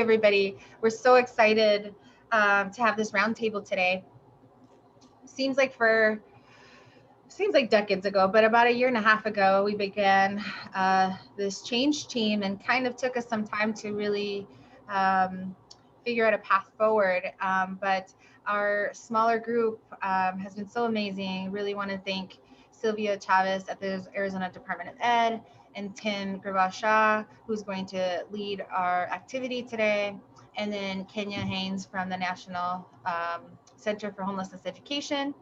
Everybody. We're so excited to have this roundtable today. Seems like decades ago, but about a year and a half ago, we began this change team, and kind of took us some time to really figure out a path forward. But our smaller group has been so amazing. Really want to thank Sylvia Chavez at the Arizona Department of Ed, and Tim Grabasha, who's going to lead our activity today, and then Kenya Haynes from the National Center for Homelessness Education,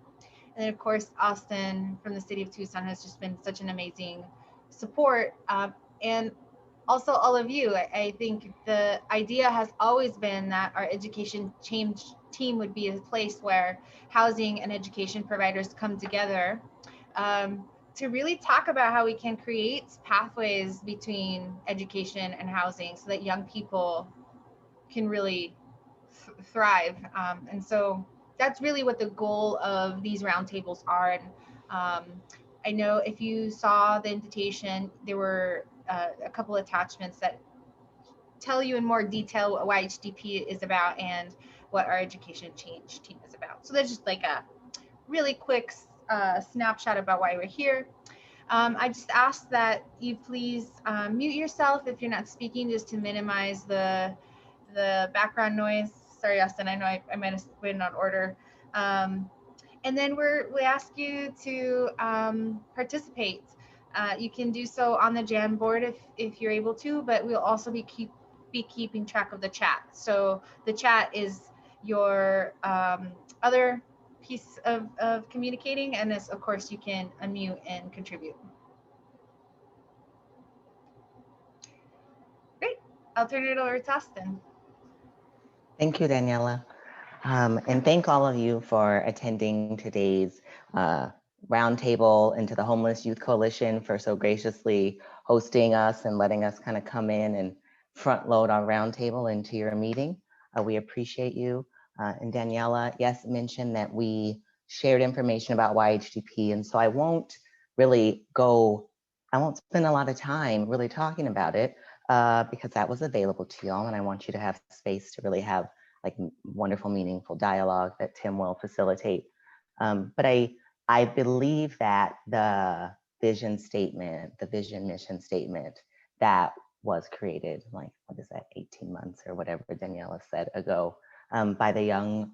and then of course Austin from the city of Tucson has just been such an amazing support, and also all of you. I think the idea has always been that our education change team would be a place where housing and education providers come together to really talk about how we can create pathways between education and housing so that young people can really thrive. And so that's really what the goal of these roundtables are. And I know if you saw the invitation, there were a couple attachments that tell you in more detail what YHDP is about and what our education change team is about. So there's just like a really quick snapshot about why we're here. I just ask that you please mute yourself if you're not speaking, just to minimize the background noise. Sorry, Austin, I know I might have put in on order. And then we ask you to participate. You can do so on the Jamboard if you're able to, but we'll also be keeping track of the chat. So the chat is your other piece of communicating, and this, of course, you can unmute and contribute. Great, I'll turn it over to Austin. Thank you, Daniela. And thank all of you for attending today's roundtable, and to the Homeless Youth Coalition for so graciously hosting us and letting us kind of come in and front load our roundtable into your meeting. We appreciate you. And Daniela, yes, mentioned that we shared information about YHDP, and so I won't spend a lot of time really talking about it because that was available to y'all, and I want you to have space to really have like wonderful, meaningful dialogue that Tim will facilitate. But I believe that the vision mission statement that was created, like, what is that, 18 months or whatever Daniela said ago, by the young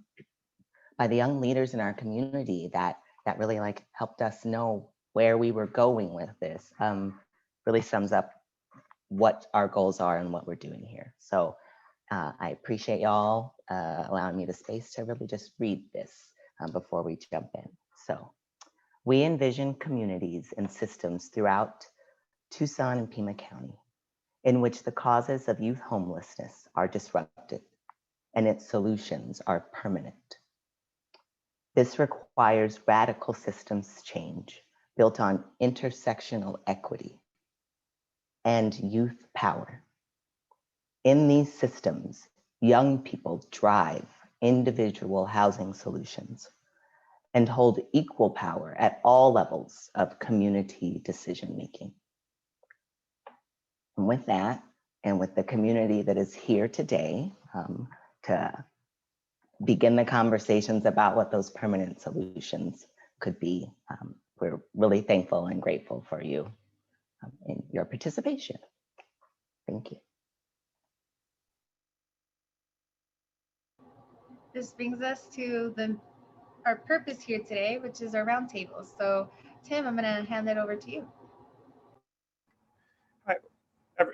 leaders in our community that really like helped us know where we were going with this, really sums up what our goals are and what we're doing here. So I appreciate y'all allowing me the space to really just read this before we jump in. So we envision communities and systems throughout Tucson and Pima County in which the causes of youth homelessness are disrupted and its solutions are permanent. This requires radical systems change built on intersectional equity and youth power. In these systems, young people drive individual housing solutions and hold equal power at all levels of community decision-making. And with that, and with the community that is here today to begin the conversations about what those permanent solutions could be, we're really thankful and grateful for you in your participation. Thank you. This brings us to our purpose here today, which is our roundtable. So Tim, I'm gonna hand it over to you. Hi.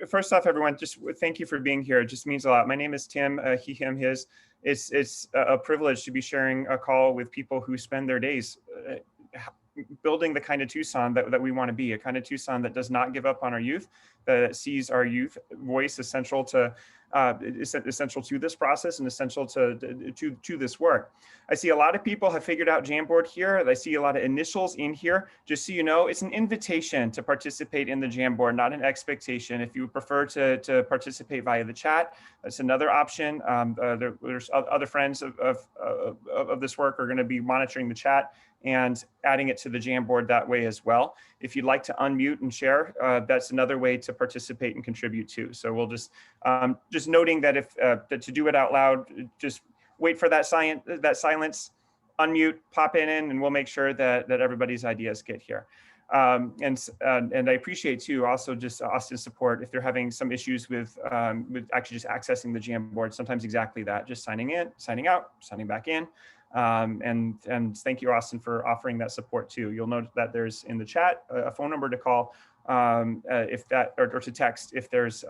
First off, everyone, just thank you for being here. It just means a lot. My name is Tim, he, him, his. It's a privilege to be sharing a call with people who spend their days building the kind of Tucson that we want to be, a kind of Tucson that does not give up on our youth, that sees our youth voice essential to this process and essential to this work. I see a lot of people have figured out Jamboard here. I see a lot of initials in here. Just so you know, it's an invitation to participate in the Jamboard, not an expectation. If you prefer to participate via the chat, that's another option. There's other friends of this work are going to be monitoring the chat. and adding it to the Jamboard that way as well. If you'd like to unmute and share, that's another way to participate and contribute too. So we'll just noting that if that to do it out loud, just wait for that silence, unmute, pop in, and we'll make sure that everybody's ideas get here. And I appreciate too also just Austin's support if they're having some issues with actually just accessing the Jamboard. Sometimes exactly that, just signing in, signing out, signing back in. And thank you, Austin, for offering that support too. You'll note that there's in the chat a phone number to call if that or to text if there's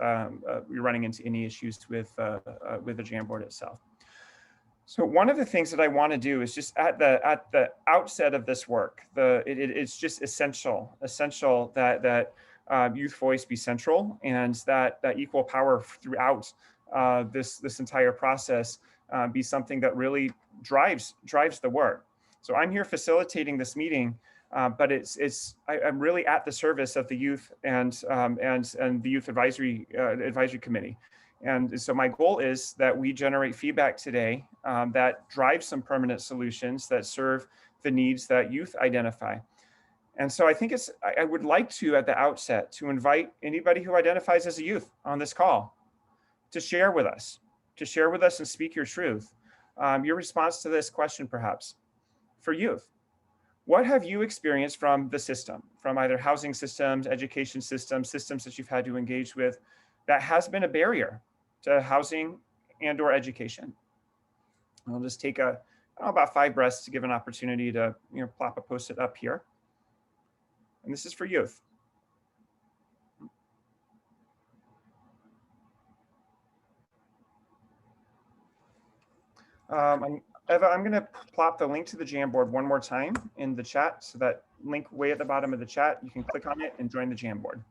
you're running into any issues with the Jamboard itself. So one of the things that I want to do is just at the outset of this work, it's just essential that youth voice be central, and that equal power throughout this entire process be something that really drives the work. So I'm here facilitating this meeting, but I'm really at the service of the youth and the youth advisory committee. And so my goal is that we generate feedback today that drives some permanent solutions that serve the needs that youth identify. And so I think I would like to, at the outset, to invite anybody who identifies as a youth on this call to share with us and speak your truth. Your response to this question, perhaps, for youth. What have you experienced from the system, from either housing systems, education systems that you've had to engage with, that has been a barrier to housing and or education? I'll just take about 5 breaths to give an opportunity to plop a Post-it up here. And this is for youth. Eva, I'm going to plop the link to the Jamboard one more time in the chat. So that link way at the bottom of the chat, you can click on it and join the Jamboard.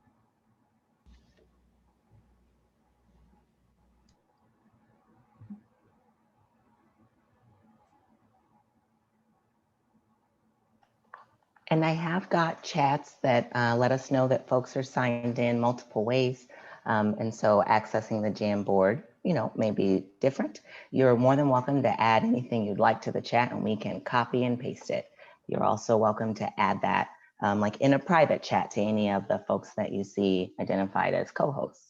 And I have got chats that let us know that folks are signed in multiple ways. And so accessing the Jamboard, may be different. You're more than welcome to add anything you'd like to the chat, and we can copy and paste it. You're also welcome to add that like in a private chat to any of the folks that you see identified as co-hosts.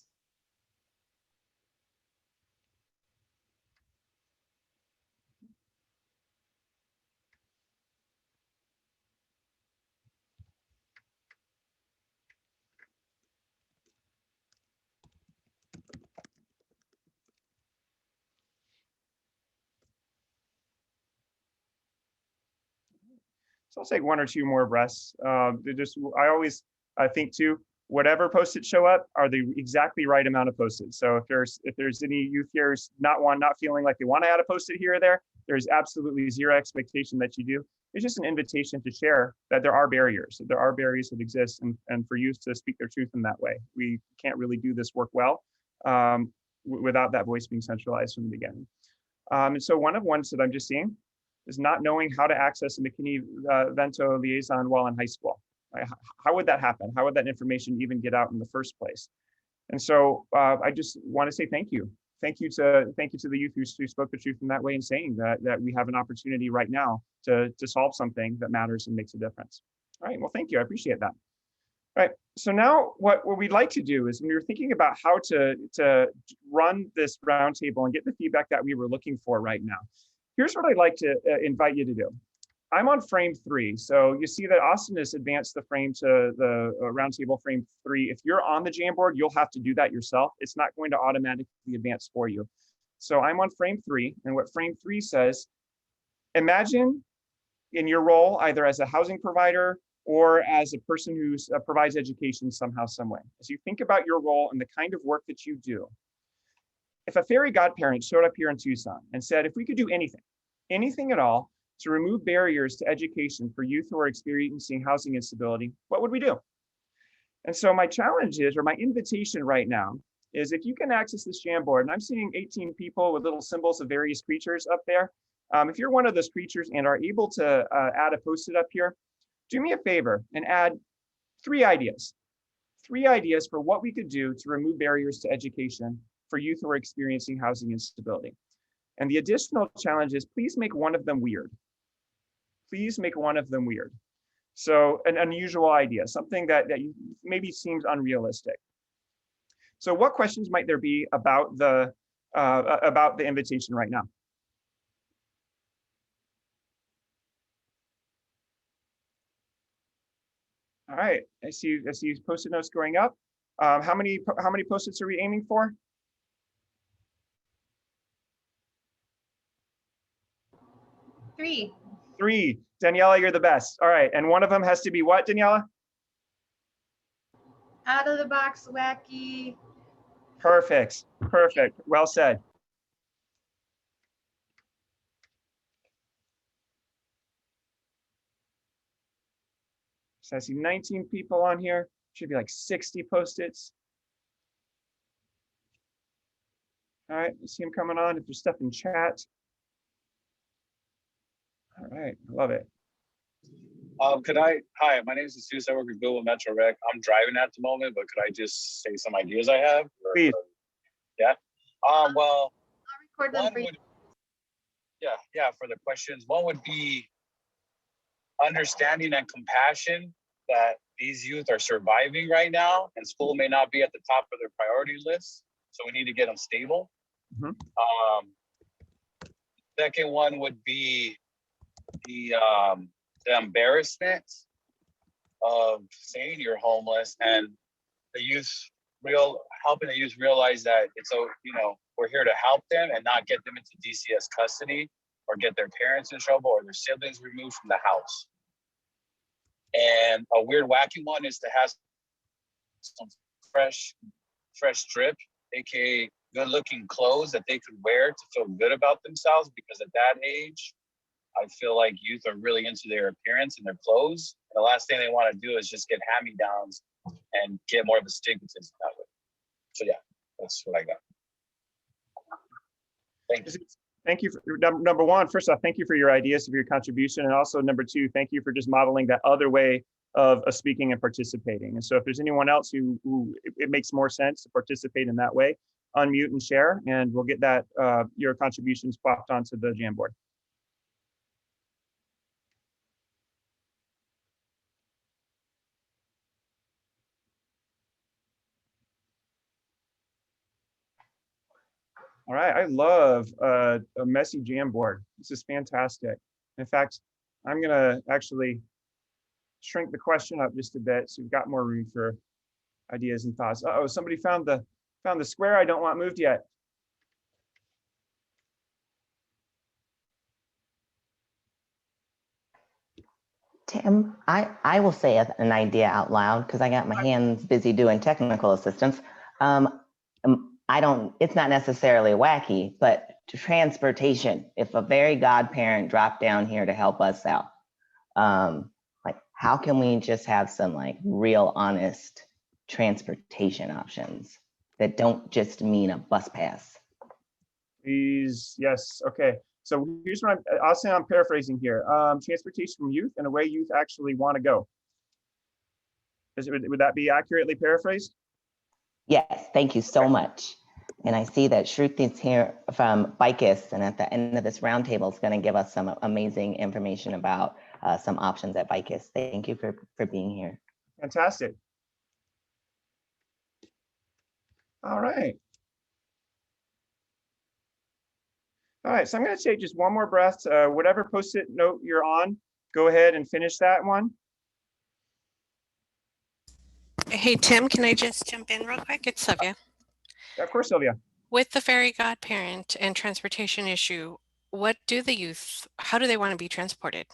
So I'll take 1 or 2 more breaths. I think too, whatever Post-its show up are the exactly right amount of Post-its. So if there's any youth here who's not feeling like they want to add a Post-it here or there, there's absolutely zero expectation that you do. It's just an invitation to share that there are barriers that exist, and for youth to speak their truth in that way. We can't really do this work well without that voice being centralized from the beginning. And so one of ones that I'm just seeing is not knowing how to access a McKinney-Vento liaison while in high school. How would that happen? How would that information even get out in the first place? And so I just want to say thank you. Thank you to the youth who spoke the truth in that way, and saying that we have an opportunity right now to solve something that matters and makes a difference. All right, well, thank you, I appreciate that. All right, so now what we'd like to do is, when we were thinking about how to run this roundtable and get the feedback that we were looking for right now, here's what I'd like to invite you to do. I'm on frame 3. So you see that Austin has advanced the frame to the roundtable frame 3. If you're on the Jamboard, you'll have to do that yourself. It's not going to automatically advance for you. So I'm on frame 3, and what frame 3 says, imagine in your role, either as a housing provider or as a person who provides education somehow, some way. As you think about your role and the kind of work that you do, if a fairy godparent showed up here in Tucson and said, if we could do anything at all to remove barriers to education for youth who are experiencing housing instability, what would we do? And so my challenge is, or my invitation right now, is if you can access this Jamboard, and I'm seeing 18 people with little symbols of various creatures up there. If you're one of those creatures and are able to add a Post-it up here, do me a favor and add 3 ideas. 3 ideas for what we could do to remove barriers to education for youth who are experiencing housing instability. And the additional challenge is, please make one of them weird. please make one of them weird. So an unusual idea, something that maybe seems unrealistic. So what questions might there be about the invitation right now? All right, I see Post-it notes going up. How many Post-its are we aiming for? 3. 3. Daniela, you're the best. All right, and one of them has to be what, Daniela? Out of the box, wacky. Perfect. Well said. So I see 19 people on here. Should be like 60 Post-its. All right, I see them coming on. If there's stuff in chat. All right, I love it. Hi, my name is Jesus. I work with Google Metro Rec. I'm driving at the moment, but could I just say some ideas I have? Please. Yeah. Well, I'll record them one for you. would, yeah, for the questions. One would be understanding and compassion that these youth are surviving right now, and school may not be at the top of their priority list. So we need to get them stable. Mhm. Second one would be the embarrassment of saying you're homeless, and the youth helping the youth realize that we're here to help them and not get them into DCS custody or get their parents in trouble or their siblings removed from the house. And a weird wacky one is to have some fresh drip, aka good looking clothes that they could wear to feel good about themselves, because at that age I feel like youth are really into their appearance and their clothes. And the last thing they want to do is just get hand-me-downs and get more of a stigmatism that way. So yeah, that's what I got. Thank you. Thank you for number one. First off, thank you for your ideas, for your contribution. And also number two, thank you for just modeling that other way of speaking and participating. And so if there's anyone else who it makes more sense to participate in that way, unmute and share, and we'll get that your contributions plopped onto the Jamboard. All right, I love a messy Jamboard. This is fantastic. In fact, I'm gonna actually shrink the question up just a bit so we've got more room for ideas and thoughts. Uh-oh, somebody found the square I don't want moved yet. Tim, I will say an idea out loud because I got my hands busy doing technical assistance. It's not necessarily wacky, but transportation. If a fairy godparent dropped down here to help us out, like how can we just have some like real honest transportation options that don't just mean a bus pass? Please, yes, okay. So here's what I'll say, I'm paraphrasing here. Transportation from youth and a way youth actually want to go. Would that be accurately paraphrased? Yes, thank you so much. And I see that Shruti is here from Bicus, and at the end of this roundtable is going to give us some amazing information about some options at Bicus. Thank you for being here. Fantastic. All right. All right, so I'm going to take just one more breath. Whatever Post-it note you're on, go ahead and finish that one. Hey, Tim, can I just jump in real quick? It's Sylvia. Of course, Sylvia. With the fairy godparent and transportation issue, how do they want to be transported?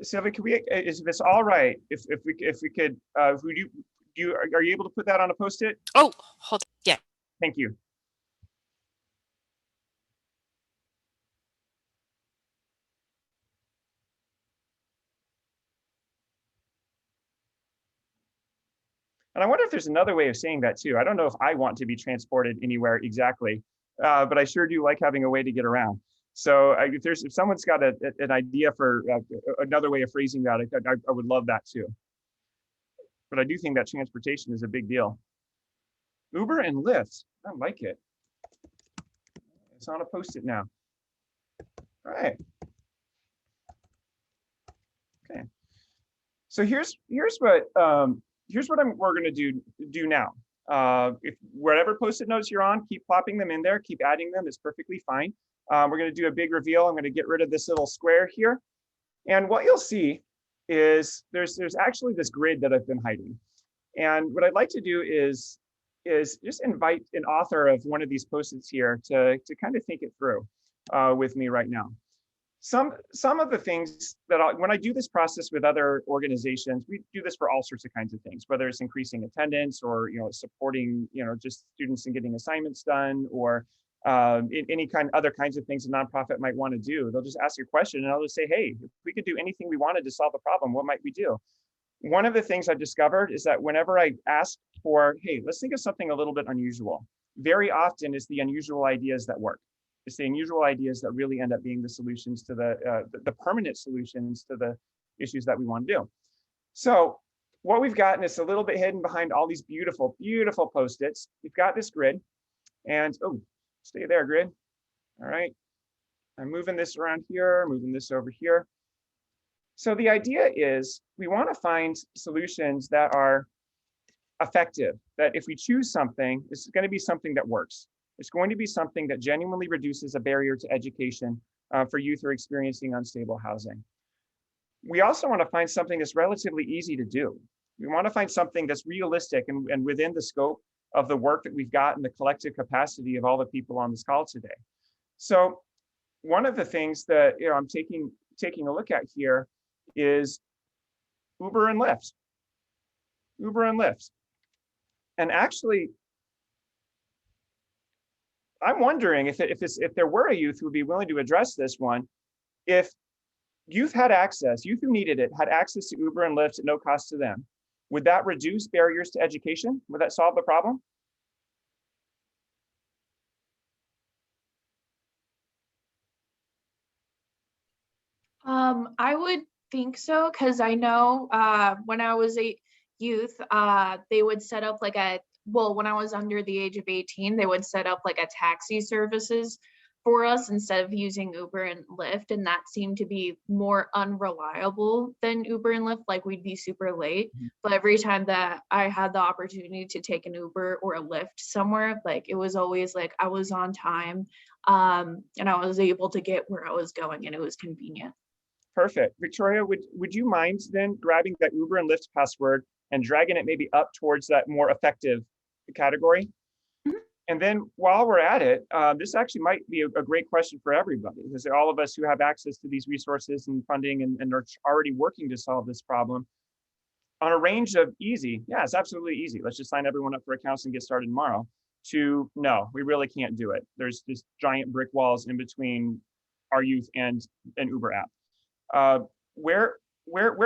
Sylvia, can we, if it's all right, if we could, are you able to put that on a Post-it? Oh, hold on. Yeah. Thank you. And I wonder if there's another way of saying that too. I don't know if I want to be transported anywhere exactly, but I sure do like having a way to get around. So if someone's got an idea for another way of phrasing that, I would love that too. But I do think that transportation is a big deal. Uber and Lyft, I like it. It's on a Post-it now. All right. So here's what we're going to do now. If whatever post-it notes you're on, keep plopping them in there, keep adding them. It's perfectly fine. We're going to do a big reveal. I'm going to get rid of this little square here, and what you'll see is there's actually this grid that I've been hiding. And what I'd like to do is just invite an author of one of these post-its here to kind of think it through with me right now. Some of the things that when I do this process with other organizations, we do this for all sorts of kinds of things, whether it's increasing attendance or supporting just students and getting assignments done, or any other kinds of things a nonprofit might want to do. They'll just ask a question and I'll just say, hey, if we could do anything we wanted to solve a problem, what might we do? One of the things I've discovered is that whenever I ask for, hey, let's think of something a little bit unusual, very often it's the unusual ideas that work. It's the unusual ideas that really end up being the solutions to the permanent solutions to the issues that we want to do. So what we've got, and it's a little bit hidden behind all these beautiful, beautiful post-its, we've got this grid, and oh, stay there, grid. All right, I'm moving this around here, moving this over here. So the idea is we want to find solutions that are effective, that if we choose something, this is going to be something that works. It's going to be something that genuinely reduces a barrier to education for youth who are experiencing unstable housing. We also want to find something that's relatively easy to do. We want to find something that's realistic and within the scope of the work that we've got and the collective capacity of all the people on this call today. So one of the things that I'm taking a look at here is Uber and Lyft. Uber and Lyft. And actually, I'm wondering if there were a youth who would be willing to address this one, if youth had access, youth who needed it, had access to Uber and Lyft at no cost to them, would that reduce barriers to education? Would that solve the problem? I would think so, because I know when I was a youth, they would set up when I was under the age of 18, they would set up like a taxi services for us instead of using Uber and Lyft, and that seemed to be more unreliable than Uber and Lyft. Like, we'd be super late, but every time that I had the opportunity to take an Uber or a Lyft somewhere, like, it was always like I was on time, and I was able to get where I was going, and it was convenient. Perfect. Victoria, would you mind then grabbing that Uber and Lyft password and dragging it maybe up towards that more effective category? Mm-hmm. And then while we're at it, this actually might be a great question for everybody, because all of us who have access to these resources and funding and are already working to solve this problem on a range of easy, yeah, it's absolutely easy. Let's just sign everyone up for accounts and get started tomorrow, to no, we really can't do it. There's just giant brick walls in between our youth and an Uber app. Where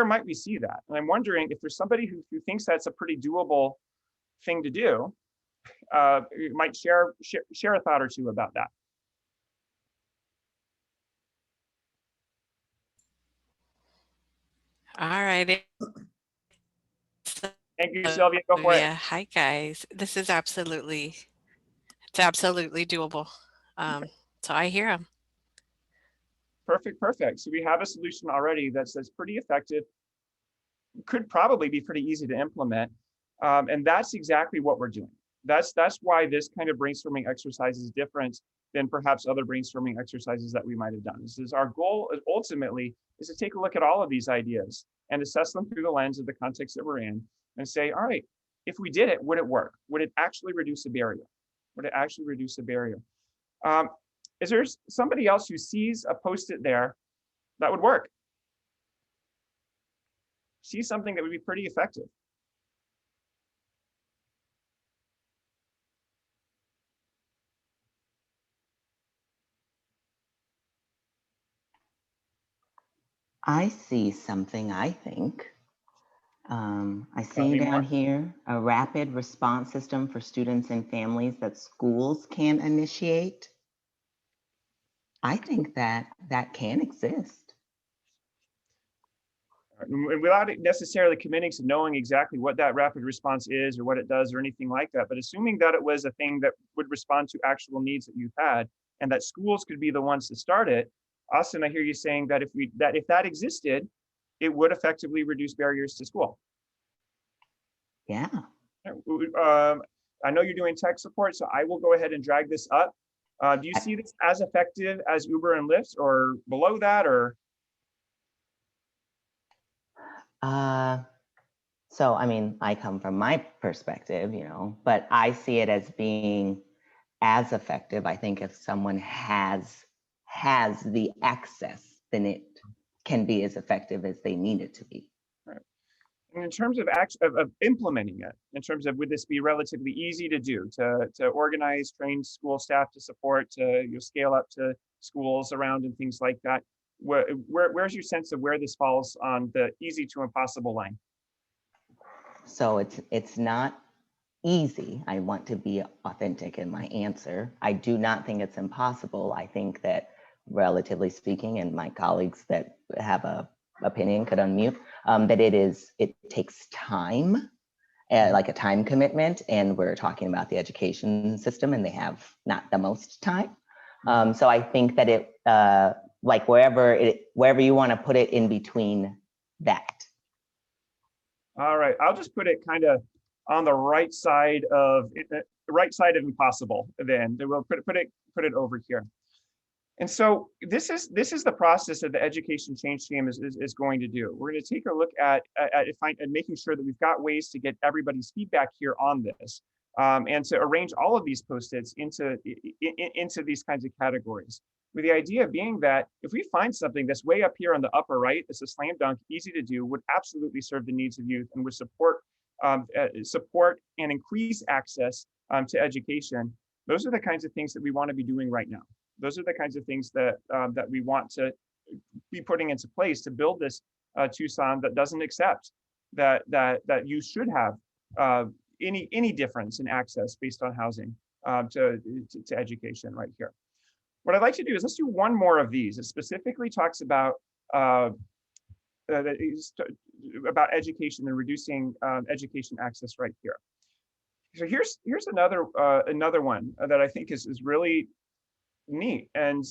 might we see that? And I'm wondering if there's somebody who thinks that's a pretty doable thing to do, might share a thought or two about that. All right. Thank you, Sylvia. Go for it. Hi, guys. This is absolutely doable. So I hear them. Perfect. So we have a solution already that's pretty effective, could probably be pretty easy to implement. And that's exactly what we're doing. That's why this kind of brainstorming exercise is different than perhaps other brainstorming exercises that we might have done. This is our goal ultimately is to take a look at all of these ideas and assess them through the lens of the context that we're in and say, all right, if we did it, would it work? Would it actually reduce a barrier? Would it actually reduce a barrier? Is there somebody else who sees a post-it there that would work? See something that would be pretty effective? I see something, I think. I see down here a rapid response system for students and families that schools can initiate. I think that can exist. Without necessarily committing to knowing exactly what that rapid response is or what it does or anything like that, but assuming that it was a thing that would respond to actual needs that you've had and that schools could be the ones to start it. Austin, I hear you saying that if that existed, it would effectively reduce barriers to school. Yeah. I know you're doing tech support, so I will go ahead and drag this up. Do you see this as effective as Uber and Lyft, or below that, or? So, I mean, I come from my perspective, you know, but I see it as being as effective. I think if someone has the access, then it can be as effective as they need it to be. Right. And in terms of implementing it, in terms of, would this be relatively easy to do, to organize, train school staff to support, to scale up to schools around and things like that? Where's your sense of where this falls on the easy to impossible line? So it's not easy. I want to be authentic in my answer. I do not think it's impossible. I think that, relatively speaking, and my colleagues that have a opinion could unmute, that it takes time, like a time commitment, and we're talking about the education system and they have not the most time. So I think that it, like wherever you want to put it in between that. All right, I'll just put it kind of on the right side of impossible. Then we'll put it over here. And so this is the process that the education change team is going to do. We're going to take a look at making sure that we've got ways to get everybody's feedback here on this, and to arrange all of these post-its into these kinds of categories. With the idea being that if we find something that's way up here on the upper right, that's a slam dunk, easy to do, would absolutely serve the needs of youth and would support and increase access to education, those are the kinds of things that we want to be doing right now. Those are the kinds of things that that we want to be putting into place to build this Tucson that doesn't accept that you should have any difference in access based on housing to education right here. What I'd like to do is let's do one more of these. It specifically talks about education and reducing education access right here. So here's another one that I think is really neat. And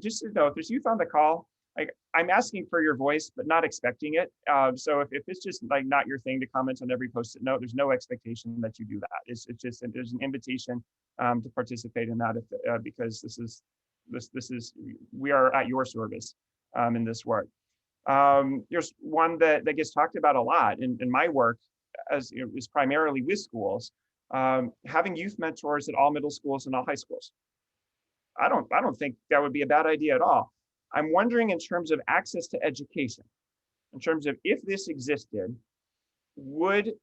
just to know, if there's youth on the call, like, I'm asking for your voice, but not expecting it. So if it's just like not your thing to comment on every post-it note, there's no expectation that you do that. It's just, there's an invitation to participate in that because this is we are at your service in this work. There's one that gets talked about a lot in my work, as is primarily with schools, having youth mentors at all middle schools and all high schools. I don't think that would be a bad idea at all. I'm wondering, in terms of access to education, in terms of if this existed, would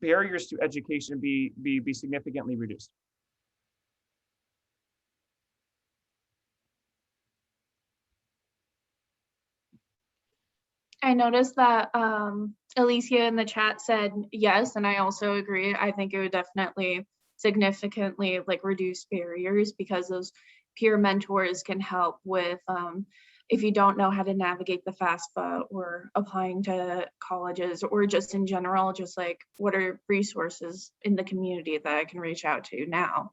barriers to education be significantly reduced? I noticed that Alicia in the chat said yes, and I also agree. I think it would definitely significantly reduce barriers, because those peer mentors can help with if you don't know how to navigate the FAFSA or applying to colleges, or just in general, just like what are resources in the community that I can reach out to now.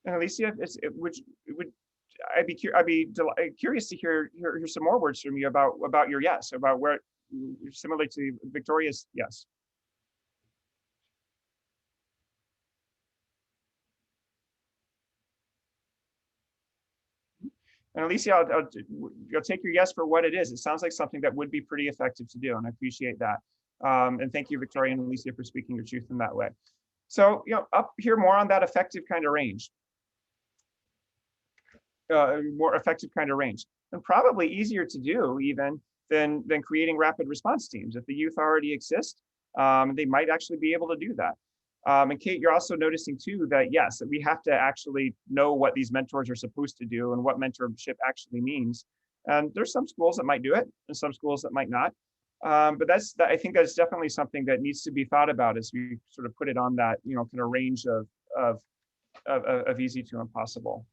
And Alicia, I'd be curious to hear some more words from you about your yes, about where, similar to Victoria's yes. And Alicia, I'll take your yes for what it is. It sounds like something that would be pretty effective to do, and I appreciate that. And thank you, Victoria and Alicia, for speaking your truth in that way. So, up here more on that effective kind of range. More effective kind of range, and probably easier to do even than creating rapid response teams. If the youth already exist, they might actually be able to do that. And Kate, you're also noticing too that yes, that we have to actually know what these mentors are supposed to do and what mentorship actually means. And there's some schools that might do it and some schools that might not. But I think that's definitely something that needs to be thought about as we sort of put it on that kind of range of easy to impossible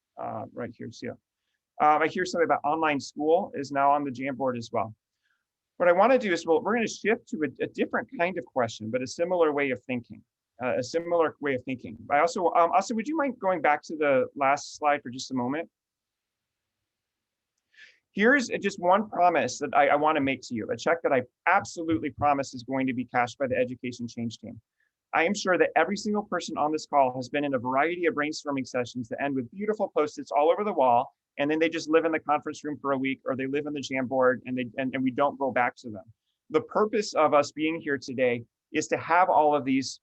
right here. So I hear something about online school is now on the Jamboard as well. What I want to do is, we're going to shift to a different kind of question, but a similar way of thinking. I also, Austin, would you mind going back to the last slide for just a moment? Here's just one promise that I want to make to you, a check that I absolutely promise is going to be cashed by the education change team. I am sure that every single person on this call has been in a variety of brainstorming sessions that end with beautiful Post-its all over the wall, and then they just live in the conference room for a week, or they live in the Jamboard and we don't go back to them. The purpose of us being here today is to have all of these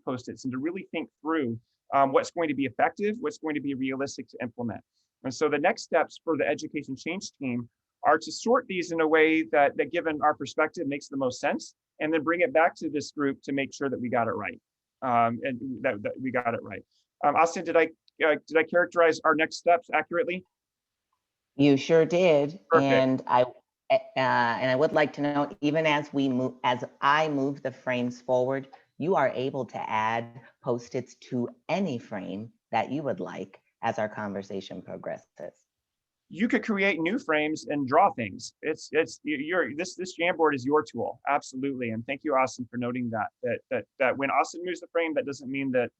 Post-its and to really think through what's going to be effective, what's going to be realistic to implement. And so the next steps for the education change team are to sort these in a way that given our perspective makes the most sense, and then bring it back to this group to make sure that we got it right. And that we got it right. Austin, did I characterize our next steps accurately? You sure did. Perfect. And I would like to know, even as I move the frames forward, you are able to add Post-its to any frame that you would like as our conversation progresses. You could create new frames and draw things. This Jamboard is your tool, absolutely. And thank you, Austin, for noting that when Austin moves the frame, that doesn't mean that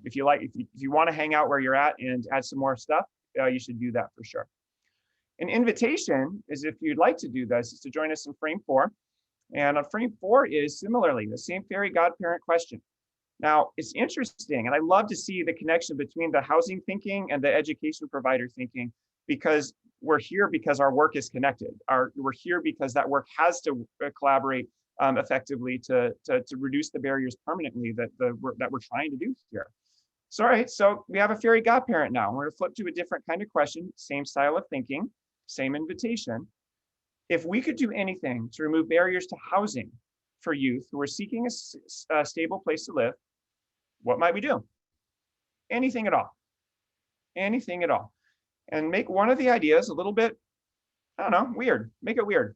if you want to hang out where you're at and add some more stuff, you should do that for sure. An invitation is, if you'd like to do this, is to join us in frame 4. And on frame 4 is similarly the same fairy godparent question. Now, it's interesting, and I love to see the connection between the housing thinking and the education provider thinking, because we're here because our work is connected. We're here because that work has to collaborate effectively to reduce the barriers permanently that we're trying to do here. So, all right, so we have a fairy godparent now. We're going to flip to a different kind of question, same style of thinking, same invitation. If we could do anything to remove barriers to housing for youth who are seeking a stable place to live, what might we do? Anything at all. Anything at all. And make one of the ideas a little bit, I don't know, weird. Make it weird.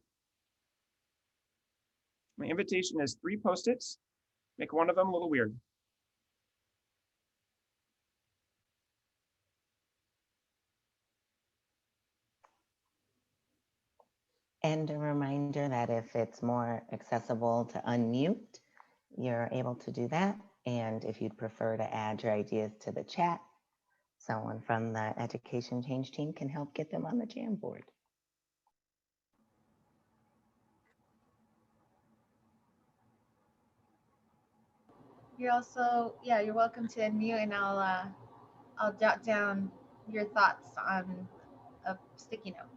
My invitation is 3 Post-its. Make one of them a little weird. And a reminder that if it's more accessible to unmute, you're able to do that. And if you'd prefer to add your ideas to the chat, someone from the education change team can help get them on the Jamboard. You're also, yeah, you're welcome to unmute, and I'll jot down your thoughts on a sticky note.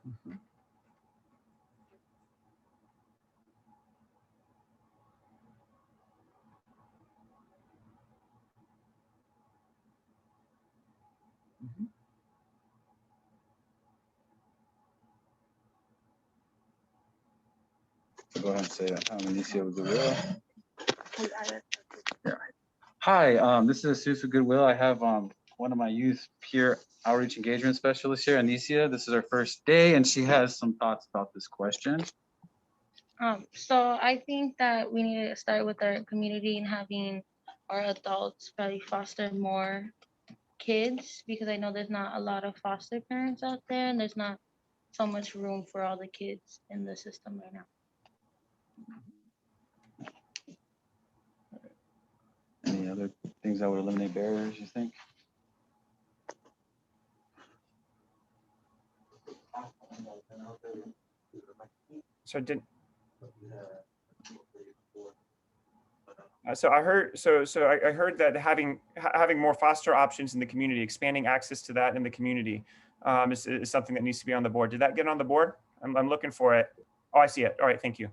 Mm-hmm. Mm-hmm. Go ahead and say that. I'm Anicia with Goodwill. Yeah. Hi, this is Susan Goodwill. I have one of my youth peer outreach engagement specialists here, Anicia. This is her first day, and she has some thoughts about this question. So I think that we need to start with our community and having our adults probably foster more kids, because I know there's not a lot of foster parents out there, and there's not so much room for all the kids in the system right now. Any other things that would eliminate barriers, you think? So I heard that having more foster options in the community, expanding access to that in the community, is something that needs to be on the board. Did that get on the board? I'm looking for it. Oh, I see it. All right, thank you.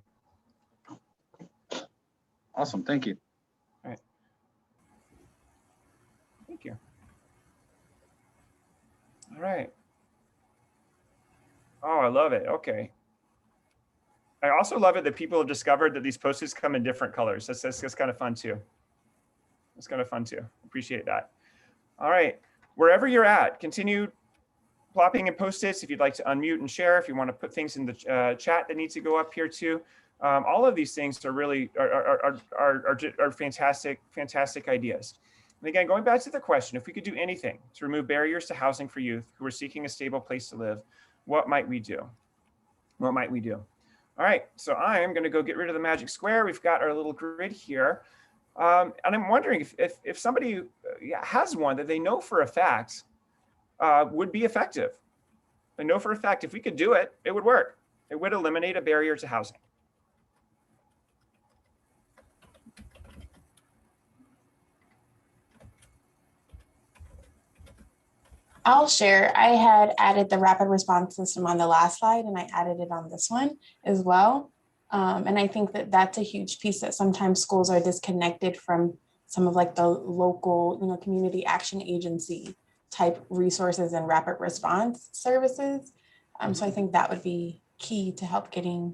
Awesome, thank you. All right. Thank you. All right. Oh, I love it. Okay. I also love it that people have discovered that these Post-its come in different colors. That's kind of fun too. It's kind of fun too. Appreciate that. All right, wherever you're at, continue plopping in Post-its if you'd like to unmute and share, if you want to put things in the chat that need to go up here too. All of these things are really are fantastic ideas. And again, going back to the question, if we could do anything to remove barriers to housing for youth who are seeking a stable place to live, what might we do? What might we do? All right, so I am going to go get rid of the magic square. We've got our little grid here. And I'm wondering if somebody has one that they know for a fact would be effective. I know for a fact if we could do it, it would work. It would eliminate a barrier to housing. I'll share. I had added the rapid response system on the last slide, and I added it on this one as well. And I think that that's a huge piece that sometimes schools are disconnected from some of like the local, community action agency type resources and rapid response services. So I think that would be key to help getting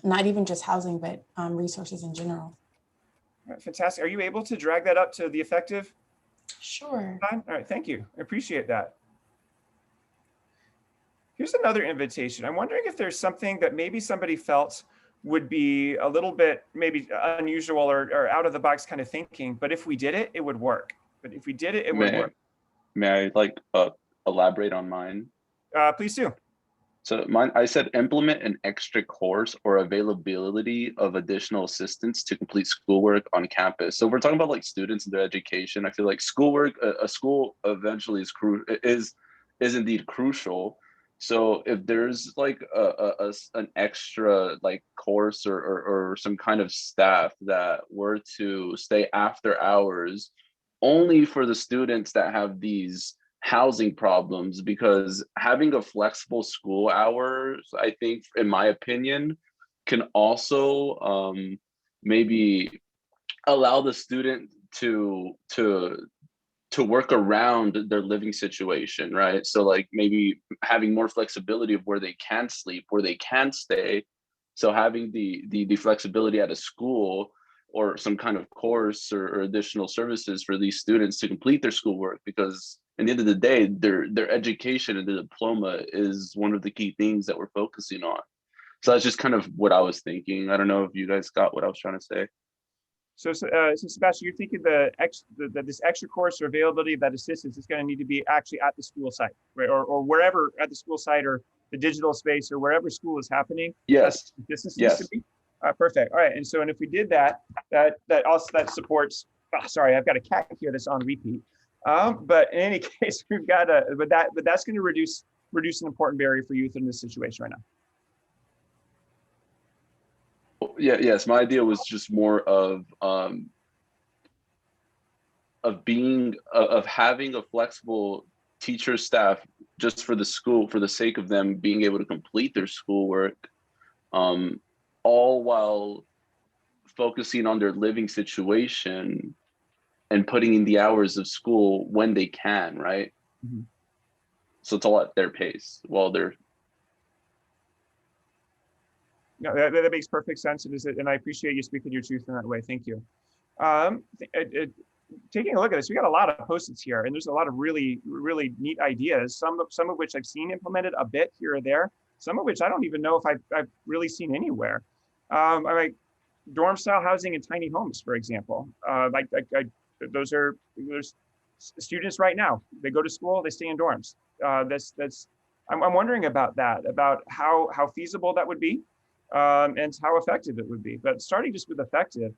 not even just housing, but resources in general. All right, fantastic. Are you able to drag that up to the effective? Sure. All right, thank you. I appreciate that. Here's another invitation. I'm wondering if there's something that maybe somebody felt would be a little bit maybe unusual or out of the box kind of thinking, but if we did it, it would work. But if we did it, it would work. May I elaborate on mine? Please do. So mine, I said implement an extra course or availability of additional assistance to complete schoolwork on campus. So we're talking about like students and their education. I feel like schoolwork, a school eventually is indeed crucial. So if there's like an extra like course or some kind of staff that were to stay after hours only for the students that have these housing problems, because having a flexible school hours, I think, in my opinion, can also maybe allow the student to work around their living situation, right? So like maybe having more flexibility of where they can sleep, where they can stay. So having the flexibility at a school or some kind of course or additional services for these students to complete their schoolwork, because at the end of the day, their education and the diploma is one of the key things that we're focusing on. So that's just kind of what I was thinking. I don't know if you guys got what I was trying to say. So Sebastian, you're thinking that this extra course or availability of that assistance is going to need to be actually at the school site, right? Or wherever at the school site or the digital space or wherever school is happening. Yes. This yes. needs to be perfect. All right. And so, and if we did that, that supports. Oh, sorry, I've got a cat here that's on repeat. But in any case, we've got but that's going to reduce an important barrier for youth in this situation right now. Yes, my idea was just more of having a flexible teacher staff just for the school, for the sake of them being able to complete their schoolwork, all while focusing on their living situation and putting in the hours of school when they can, right? Mm-hmm. So it's all at their pace while they're. No, that makes perfect sense, and I appreciate you speaking your truth in that way. Thank you. Taking a look at this, we got a lot of post-its here, and there's a lot of really neat ideas. Some of which I've seen implemented a bit here or there. Some of which I don't even know if I've really seen anywhere. Like dorm-style housing in tiny homes, for example. There's students right now. They go to school, they stay in dorms. I'm wondering about that, about how feasible that would be. And how effective it would be. But starting just with effective,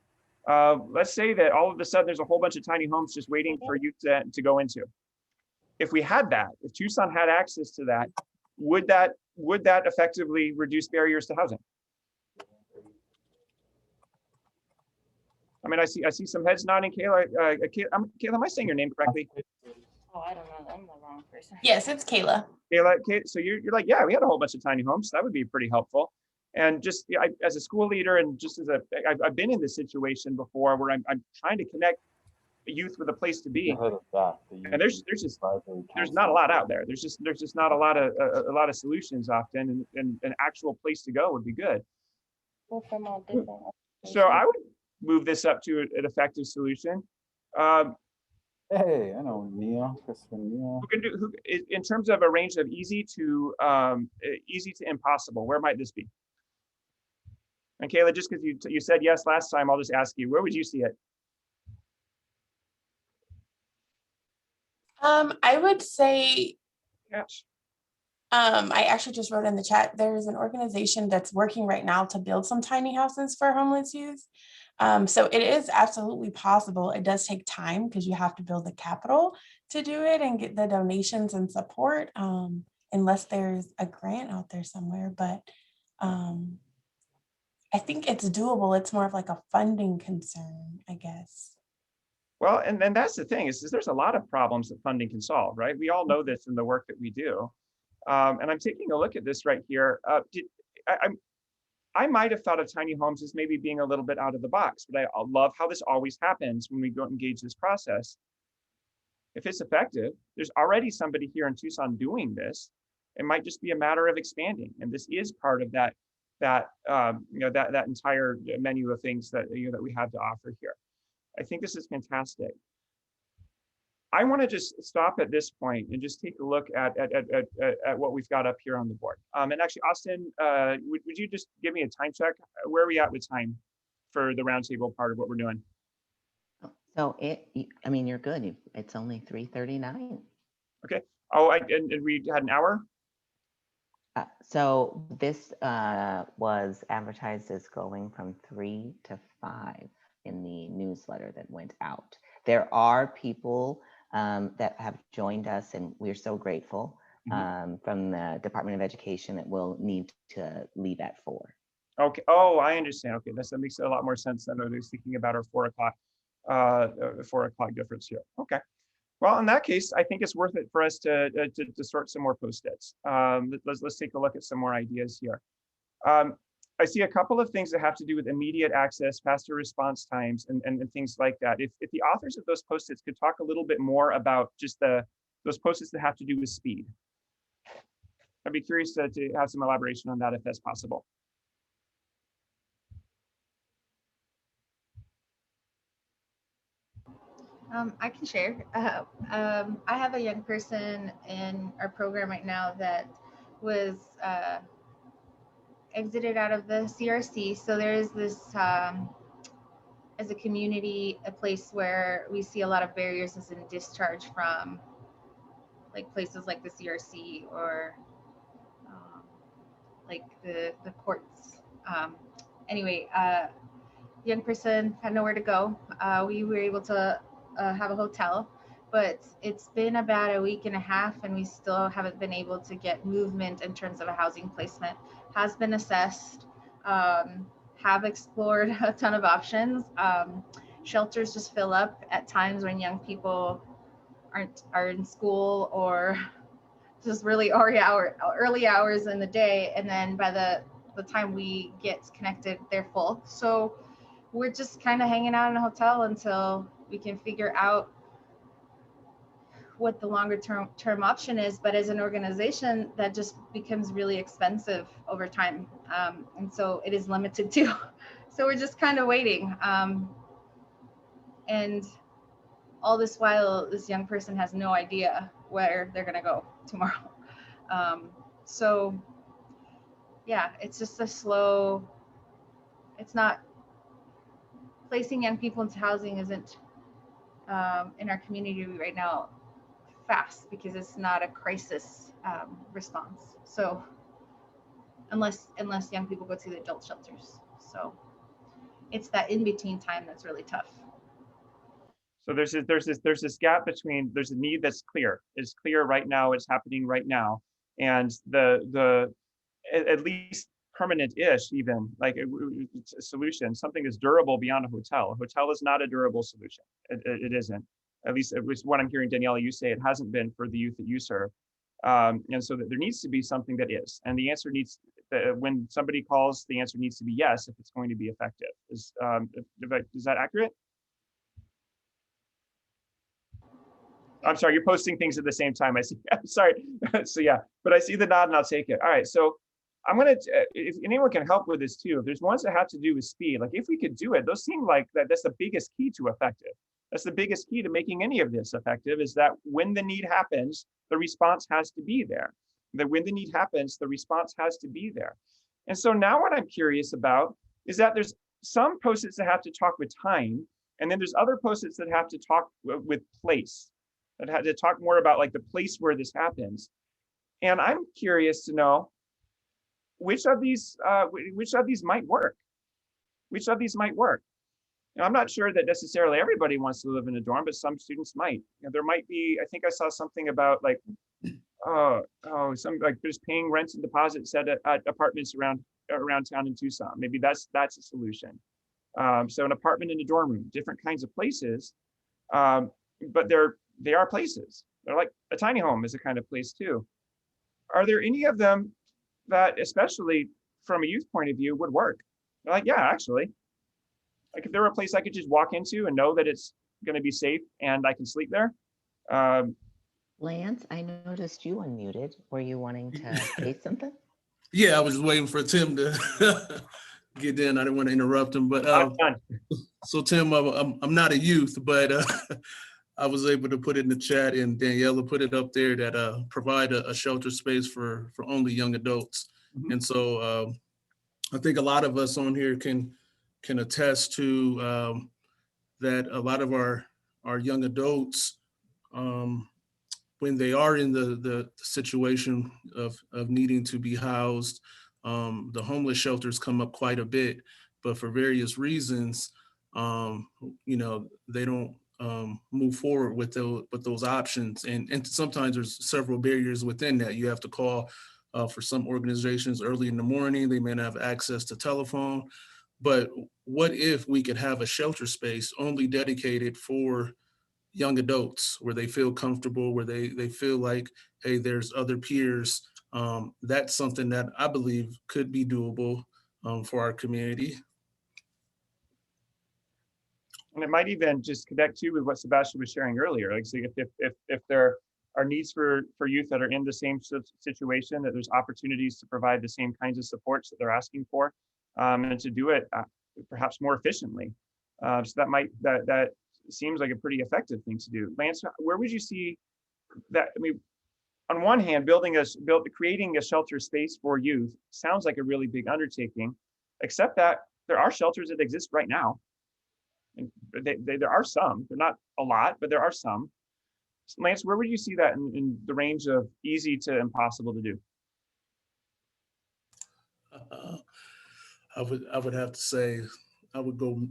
let's say that all of a sudden there's a whole bunch of tiny homes just waiting for you to go into. If we had that, if Tucson had access to that, would that effectively reduce barriers to housing? I mean, I see some heads nodding. Kayla, Kayla, am I saying your name correctly? Oh, I don't know. I'm the wrong person. Yes, it's Kayla. Kayla, so you're like, yeah, we had a whole bunch of tiny homes. So that would be pretty helpful. And just as a school leader, and just as I've been in this situation before, where I'm trying to connect youth with a place to be, and there's not a lot out there. There's just not a lot of solutions often, and an actual place to go would be good. So I would move this up to an effective solution. Hey, I know Neil, Christopher Neil. Who in terms of a range of easy to impossible, where might this be? And Kayla, just because you said yes last time, I'll just ask you, where would you see it? I would say, Yes. I actually just wrote in the chat, there's an organization that's working right now to build some tiny houses for homeless youth. So it is absolutely possible. It does take time because you have to build the capital to do it and get the donations and support, unless there's a grant out there somewhere. But I think it's doable. It's more of like a funding concern, I guess. Well, and that's the thing is there's a lot of problems that funding can solve, right? We all know this in the work that we do. And I'm taking a look at this right here. I might have thought of tiny homes as maybe being a little bit out of the box, but I love how this always happens when we go engage this process. If it's effective, there's already somebody here in Tucson doing this. It might just be a matter of expanding, and this is part of that entire menu of things that that we have to offer here. I think this is fantastic. I want to just stop at this point and just take a look at what we've got up here on the board. And actually, Austin, would you just give me a time check? Where are we at with time for the roundtable part of what we're doing? So I mean, you're good. It's only 3:39. Okay. Oh, and we had an hour? So this was advertised as going from 3 to 5 in the newsletter that went out. There are people that have joined us, and we're so grateful, from the Department of Education that will need to leave at 4. Okay. Oh, I understand. Okay, that makes a lot more sense than I was thinking about our 4 o'clock, 4 o'clock difference here. Okay. Well, in that case, I think it's worth it for us to sort some more post-its. Let's take a look at some more ideas here. I see a couple of things that have to do with immediate access, faster response times, and things like that. If the authors of those post-its could talk a little bit more about just those post-its that have to do with speed. I'd be curious to have some elaboration on that if that's possible. I can share. I have a young person in our program right now that was exited out of the CRC. So there's this, as a community, a place where we see a lot of barriers as in discharge from like places like the CRC or like the courts. Anyway, young person had nowhere to go. We were able to have a hotel, but it's been about a week and a half and we still haven't been able to get movement in terms of a housing placement. Has been assessed, have explored a ton of options. Shelters just fill up at times when young people are in school or just really early hours in the day, and then by the time we get connected, they're full. So we're just kind of hanging out in a hotel until we can figure out what the longer term option is. But as an organization, that just becomes really expensive over time, and so it is limited too. So we're just kind of waiting, and all this while, this young person has no idea where they're gonna go tomorrow. So yeah, it's just a slow, it's not, placing young people into housing isn't in our community right now fast because it's not a crisis response. So unless young people go to the adult shelters. So it's that in-between time that's really tough. So there's this gap between, there's a need that's clear. It's clear right now, it's happening right now. And the at least permanent-ish, even like a solution, something is durable beyond a hotel. A hotel is not a durable solution. It isn't. At least it was what I'm hearing Daniela, you say it hasn't been for the youth that you serve. And so that there needs to be something that is. And the answer needs, when somebody calls, the answer needs to be yes if it's going to be effective. Is that accurate? I'm sorry, you're posting things at the same time. I see. I'm sorry. So yeah, but I see the nod and I'll take it. All right. So I'm gonna, if anyone can help with this too, if there's ones that have to do with speed, like if we could do it, those seem like that's the biggest key to effective. That's the biggest key to making any of this effective, is that when the need happens, the response has to be there. That when the need happens, the response has to be there. And so now what I'm curious about is that there's some post-its that have to talk with time, and then there's other post-its that have to talk with place, that have to talk more about like the place where this happens. And I'm curious to know which of these might work. Which of these might work? Now, I'm not sure that necessarily everybody wants to live in a dorm, but some students might. You know, there might be, I think I saw something about like, some like just paying rents and deposits at apartments around town in Tucson. Maybe that's a solution. So an apartment in a dorm room, different kinds of places, but they are places. They're like a tiny home is a kind of place too. Are there any of them that, especially from a youth point of view, would work? They're like, yeah, actually, like if there were a place I could just walk into and know that it's going to be safe and I can sleep there. Lance, I noticed you unmuted. Were you wanting to say something? Yeah, I was just waiting for Tim to get in. I didn't want to interrupt him, but so Tim, I'm not a youth, but I was able to put it in the chat, and Daniela put it up there that provide a shelter space for only young adults. Mm-hmm. And so I think a lot of us on here can attest to that. A lot of our young adults, when they are in the situation of needing to be housed, the homeless shelters come up quite a bit, but for various reasons, you know, they don't move forward with those options. And sometimes there's several barriers within that. You have to call for some organizations early in the morning. They may not have access to telephone, but what if we could have a shelter space only dedicated for young adults, where they feel comfortable, where they feel like, hey, there's other peers. That's something that I believe could be doable for our community. And it might even just connect too with what Sebastian was sharing earlier. Like, so if there are needs for youth that are in the same situation, that there's opportunities to provide the same kinds of supports that they're asking for, and to do it perhaps more efficiently. So that seems like a pretty effective thing to do. Lance, where would you see that? I mean, on one hand, creating a shelter space for youth sounds like a really big undertaking, except that there are shelters that exist right now. And there are some. They're not a lot, but there are some. So Lance, where would you see that in the range of easy to impossible to do? I would have to say I would go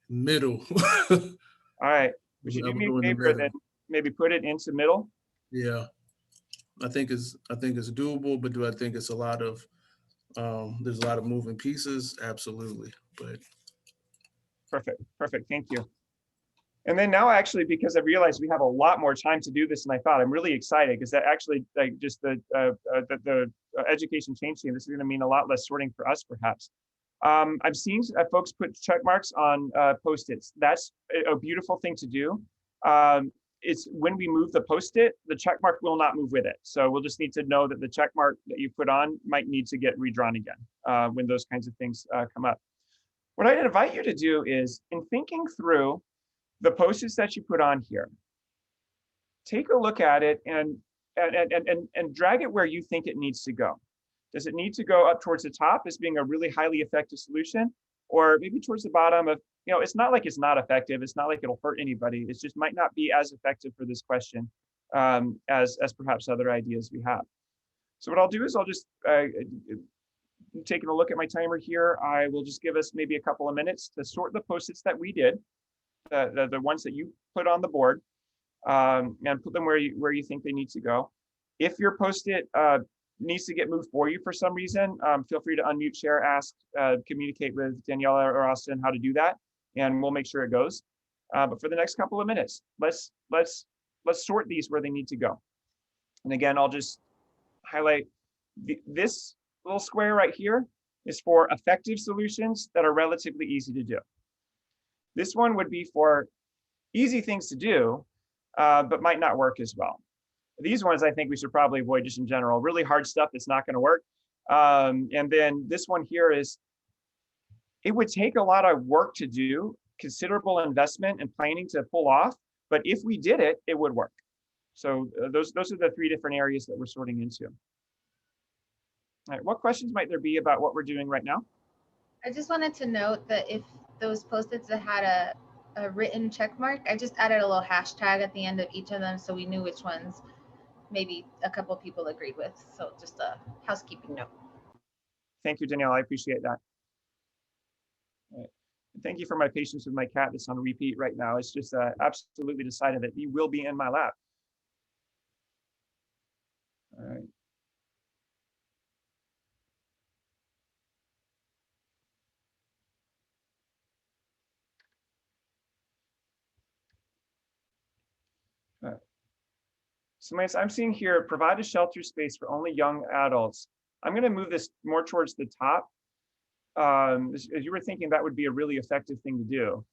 middle. All right. Would you do me a favor then maybe put it into middle? Yeah, I think it's doable, but do I think it's a lot of there's a lot of moving pieces? Absolutely. But perfect. Thank you. And then now, actually, because I've realized we have a lot more time to do this than I thought, I'm really excited because that actually, like, just the education change team, this is going to mean a lot less sorting for us, perhaps. I've seen folks put check marks on Post-its. That's a beautiful thing to do. It's when we move the Post-it, the check mark will not move with it. So we'll just need to know that the check mark that you put on might need to get redrawn again when those kinds of things come up. What I'd invite you to do is, in thinking through the Post-its that you put on here, take a look at it and drag it where you think it needs to go. Does it need to go up towards the top as being a really highly effective solution, or maybe towards the bottom of, you know, it's not like it's not effective. It's not like it'll hurt anybody. It just might not be as effective for this question as perhaps other ideas we have. So what I'll do is I'll just, taking a look at my timer here, I will just give us maybe a couple of minutes to sort the Post-its that we did, the ones that you put on the board, and put them where you think they need to go. If your Post-it needs to get moved for you for some reason, feel free to unmute, share, ask, communicate with Daniela or Austin how to do that, and we'll make sure it goes. But for the next couple of minutes, let's sort these where they need to go. And again, I'll just highlight this little square right here is for effective solutions that are relatively easy to do. This one would be for easy things to do, but might not work as well. These ones I think we should probably avoid just in general. Really hard stuff that's not going to work. And then this one here is, it would take a lot of work to do, considerable investment and planning to pull off, but if we did it, it would work. So those are the three different areas that we're sorting into. All right, what questions might there be about what we're doing right now? I just wanted to note that if those post-its that had a written check mark, I just added a little hashtag at the end of each of them so we knew which ones maybe a couple people agreed with. So just a housekeeping note. Thank you, Danielle. I appreciate that. All right. Thank you for my patience with my cat that's on repeat right now. It's just absolutely decided that he will be in my lap. All right. So I'm seeing here, provide a shelter space for only young adults. I'm going to move this more towards the top. As you were thinking, that would be a really effective thing to do.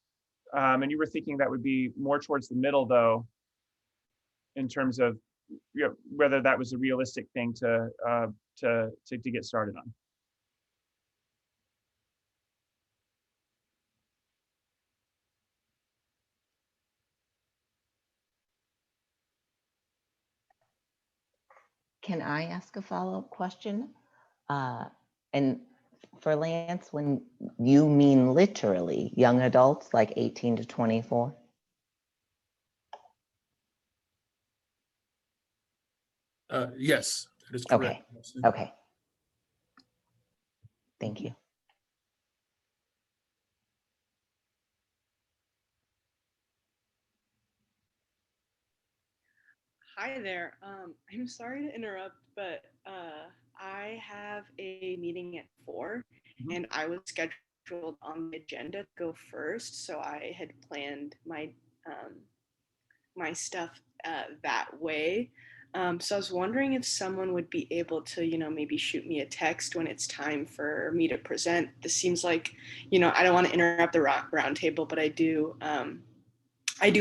And you were thinking that would be more towards the middle, though, in terms of whether that was a realistic thing to get started on. Can I ask a follow-up question? And for Lance, when you mean literally young adults, like 18 to 24? Yes, that is correct. Okay. Thank you. Hi there. I'm sorry to interrupt, but I have a meeting at 4, and I was scheduled on the agenda to go first, so I had planned my my stuff that way. So I was wondering if someone would be able to, maybe shoot me a text when it's time for me to present. This seems like, I don't want to interrupt the roundtable, but I do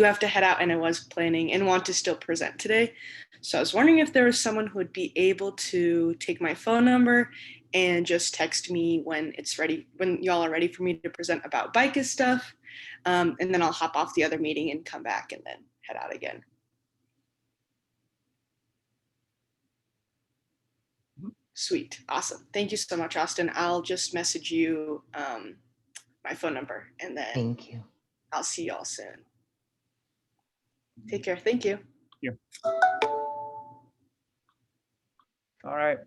have to head out, and I was planning and want to still present today. So I was wondering if there was someone who would be able to take my phone number and just text me when it's ready, when y'all are ready for me to present about BICA stuff. And then I'll hop off the other meeting and come back and then head out again. Sweet. Awesome. Thank you so much, Austin. I'll just message you my phone number, and then thank you. I'll see y'all soon. Take care. Thank you. Yeah. All right.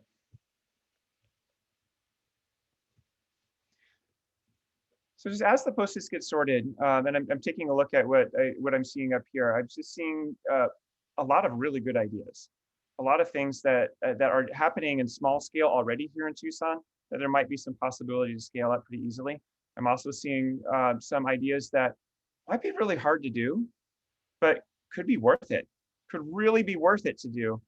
So just as the post-its get sorted, and I'm taking a look at what I'm seeing up here, I'm just seeing a lot of really good ideas, a lot of things that are happening in small scale already here in Tucson, that there might be some possibility to scale up pretty easily. I'm also seeing some ideas that might be really hard to do, but could be worth it, could really be worth it to do,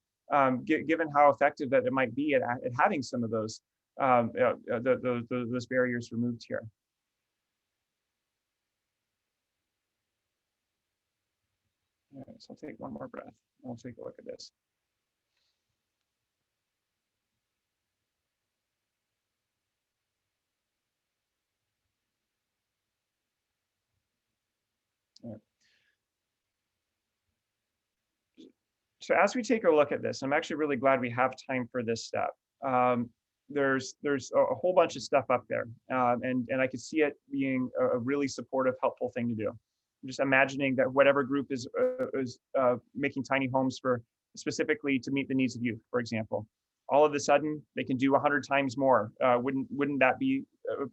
given how effective that it might be at having some of those those barriers removed here. All right, so I'll take one more breath. I'll take a look at this. All right. So as we take a look at this, I'm actually really glad we have time for this step. There's a whole bunch of stuff up there, and I could see it being a really supportive, helpful thing to do. I'm just imagining that whatever group is making tiny homes for specifically to meet the needs of youth, for example, all of a sudden they can do 100 times more. Wouldn't that be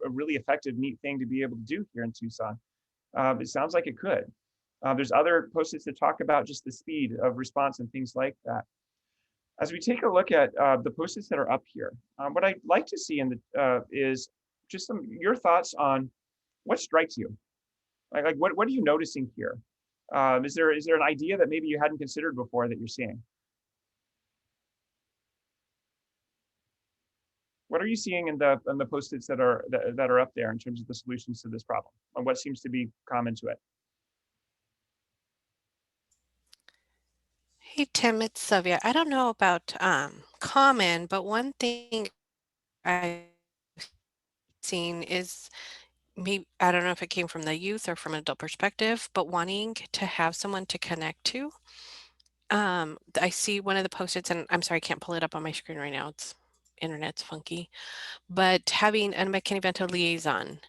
a really effective, neat thing to be able to do here in Tucson? It sounds like it could. There's other post-its that talk about just the speed of response and things like that. As we take a look at the post-its that are up here, what I'd like to see in the is just your thoughts on what strikes you. Like what are you noticing here? Is there an idea that maybe you hadn't considered before that you're seeing? What are you seeing in the post-its that are up there in terms of the solutions to this problem, and what seems to be common to it? Hey, Tim, it's Sylvia. I don't know about common, but one thing I've seen is maybe, I don't know if it came from the youth or from an adult perspective, but wanting to have someone to connect to. I see one of the post-its, and I'm sorry, I can't pull it up on my screen right now. internet's funky, but having a McKinney-Vento liaison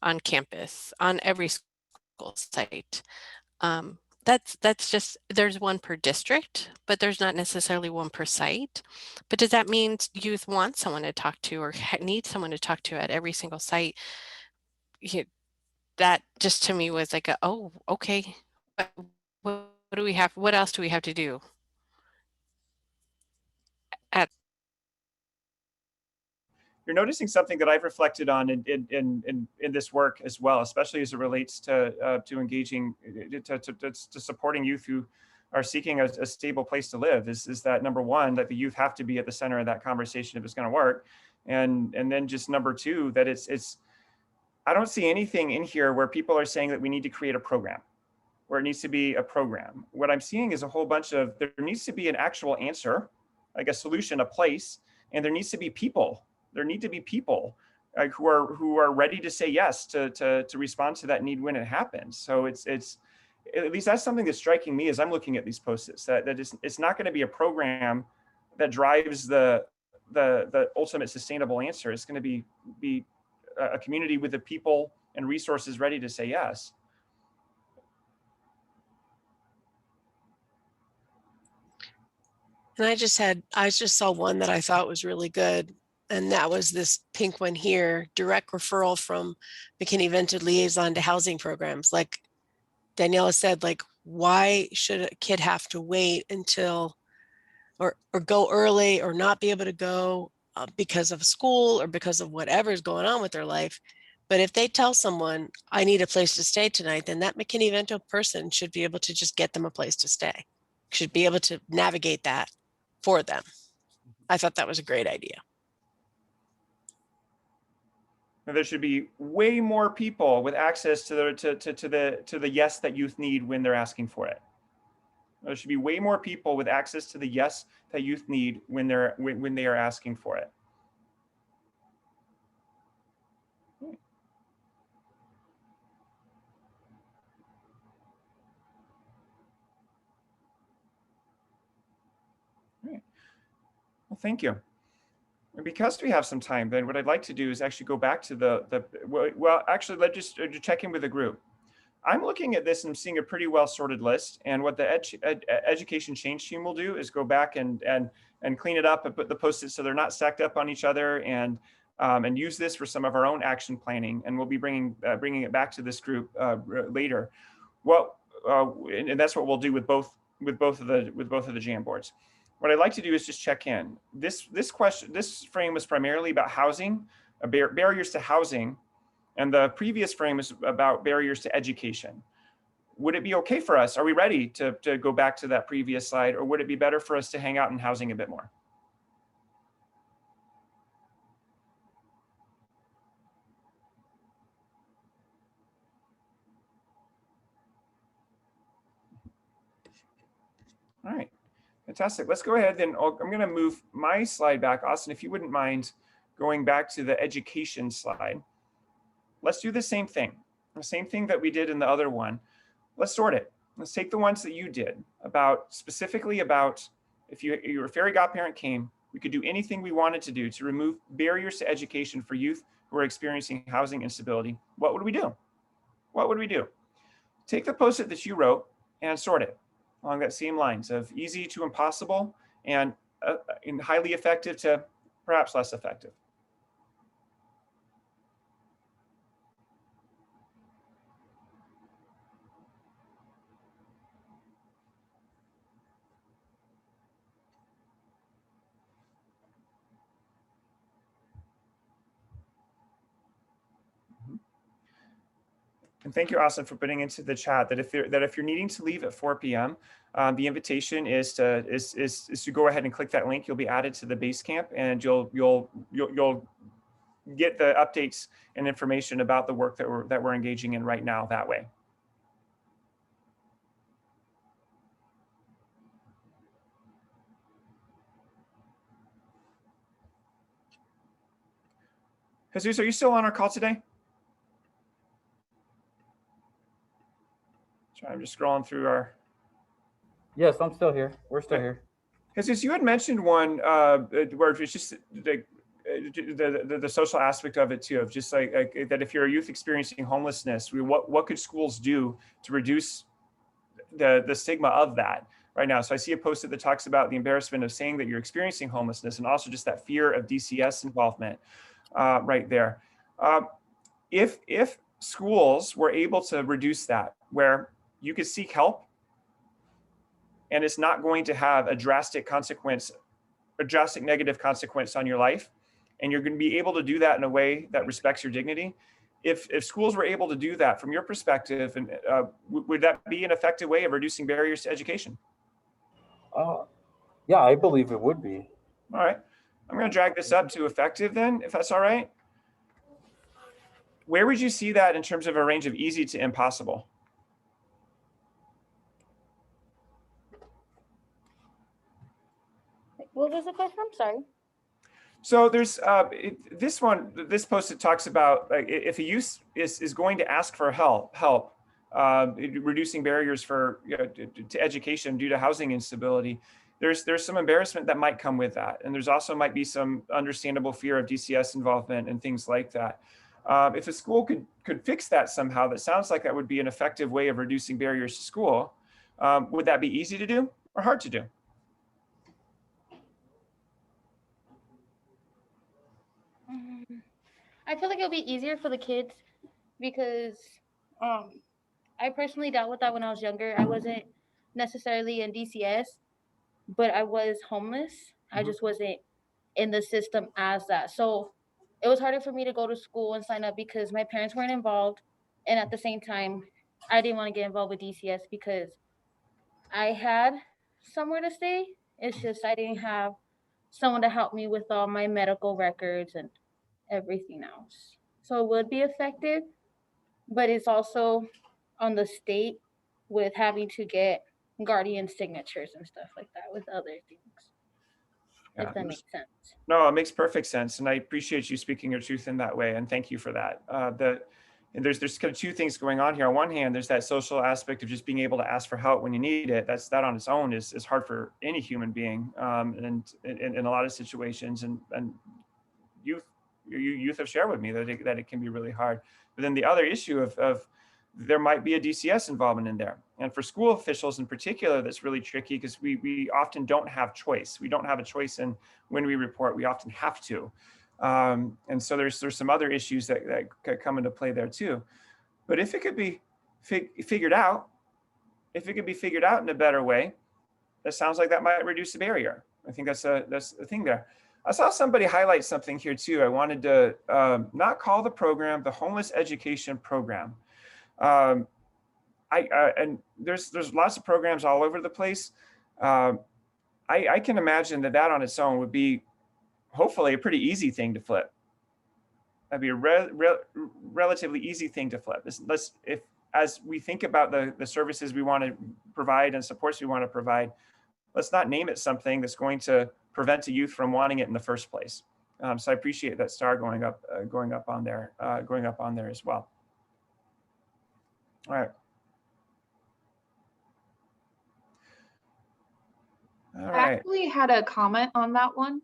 on campus, on every school site, that's just, there's one per district, but there's not necessarily one per site. But does that mean youth want someone to talk to or need someone to talk to at every single site? That just to me was like, oh, okay. What do we have? What else do we have to do? You're noticing something that I've reflected on in this work as well, especially as it relates to engaging, to supporting youth who are seeking a stable place to live. Is that number one, that the youth have to be at the center of that conversation if it's going to work, and then just number two, that it's. I don't see anything in here where people are saying that we need to create a program, where it needs to be a program. What I'm seeing is a whole bunch of, there needs to be an actual answer, like a solution, a place, and there needs to be people. There need to be people who are ready to say yes to respond to that need when it happens. So it's at least that's something that's striking me as I'm looking at these post-its, that it's not going to be a program that drives the ultimate sustainable answer. It's going to be a community with the people and resources ready to say yes. And I just saw one that I thought was really good. And that was this pink one here, direct referral from McKinney-Vento liaison to housing programs. Like Daniela said, like, why should a kid have to wait until, or go early or not be able to go because of school or because of whatever's going on with their life? But if they tell someone, I need a place to stay tonight, then that McKinney-Vento person should be able to just get them a place to stay, should be able to navigate that for them. I thought that was a great idea. There should be way more people with access to the yes that youth need when they're asking for it. There should be way more people with access to the yes that youth need when they are asking for it. Right. Well, thank you. And because we have some time, then what I'd like to do is actually go back to well, actually, let's just check in with the group. I'm looking at this and I'm seeing a pretty well sorted list. And what the education change team will do is go back and clean it up and put the post-its so they're not stacked up on each other, and use this for some of our own action planning. And we'll be bringing it back to this group later. Well, and that's what we'll do with both of the Jamboards. What I'd like to do is just check in. This frame was primarily about housing, barriers to housing, and the previous frame is about barriers to education. Would it be okay for us? Are we ready to go back to that previous slide, or would it be better for us to hang out in housing a bit more? All right. Fantastic. Let's go ahead then. I'm going to move my slide back. Austin, if you wouldn't mind going back to the education slide. Let's do the same thing that we did in the other one. Let's sort it. Let's take the ones that you did specifically about if your fairy godparent came, we could do anything we wanted to do to remove barriers to education for youth who are experiencing housing instability. What would we do? What would we do? Take the post-it that you wrote and sort it along that same lines of easy to impossible, and highly effective to perhaps less effective. And thank you, Austin, for putting into the chat that if you're needing to leave at 4 p.m., the invitation is to go ahead and click that link. You'll be added to the Basecamp, and you'll get the updates and information about the work that we're engaging in right now that way. Jesus, are you still on our call today? Sorry, I'm just scrolling through our. Yes, I'm still here. We're still here. Jesus, you had mentioned one where it's just like the social aspect of it too, of just like that if you're a youth experiencing homelessness, what could schools do to reduce the stigma of that right now? So I see a post that talks about the embarrassment of saying that you're experiencing homelessness, and also just that fear of DCS involvement right there. If schools were able to reduce that, where you could seek help and it's not going to have a drastic consequence, a drastic negative consequence on your life, and you're going to be able to do that in a way that respects your dignity. If schools were able to do that from your perspective, and would that be an effective way of reducing barriers to education? Yeah, I believe it would be. All right, I'm going to drag this up to effective then, if that's all right. Where would you see that in terms of a range of easy to impossible? What was the question? I'm sorry. So there's this post, it talks about like, if a youth is going to ask for help, reducing barriers for to education due to housing instability, there's some embarrassment that might come with that, and there's also might be some understandable fear of DCS involvement and things like that. If a school could fix that somehow, that sounds like that would be an effective way of reducing barriers to school. Would that be easy to do or hard to do? I feel like it'll be easier for the kids because I personally dealt with that when I was younger. I wasn't necessarily in DCS, but I was homeless. I just wasn't in the system as that. So it was harder for me to go to school and sign up because my parents weren't involved. And at the same time, I didn't want to get involved with DCS because I had somewhere to stay. It's just I didn't have someone to help me with all my medical records and everything else. So it would be effective, but it's also on the state with having to get guardian signatures and stuff like that with other things. Yeah. If that makes sense. No, it makes perfect sense, and I appreciate you speaking your truth in that way, and thank you for that. And there's kind of two things going on here. On one hand, there's that social aspect of just being able to ask for help when you need it. That on its own is hard for any human being, and in a lot of situations, and youth have shared with me that it can be really hard. But then the other issue of there might be a DCS involvement in there. And for school officials in particular, that's really tricky because we often don't have choice. We don't have a choice in when we report, we often have to. And so there's some other issues that come into play there too. But if it could be figured out, in a better way, that sounds like that might reduce the barrier. I think that's the thing there. I saw somebody highlight something here too. I wanted to not call the program the Homeless Education Program. And there's lots of programs all over the place. I can imagine that on its own would be hopefully a pretty easy thing to flip. That'd be a relatively easy thing to flip. As we think about the services we want to provide and supports we want to provide, let's not name it something that's going to prevent a youth from wanting it in the first place. So I appreciate that star going up on there as well. All right. I actually had a comment on that one.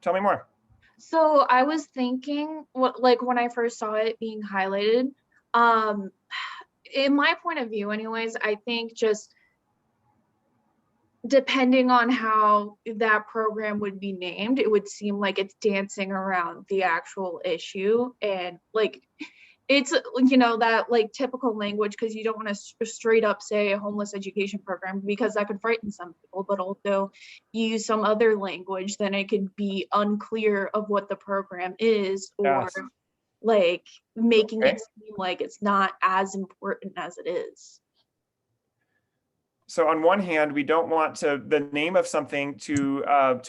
Tell me more. So I was thinking, when I first saw it being highlighted, in my point of view anyways, I think just depending on how that program would be named, it would seem like it's dancing around the actual issue, and it's that typical language, because you don't want to straight up say a homeless education program because that could frighten some people, but also use some other language, then it could be unclear of what the program is, or making it seem like it's not as important as it is. So on one hand, we don't want the name of something to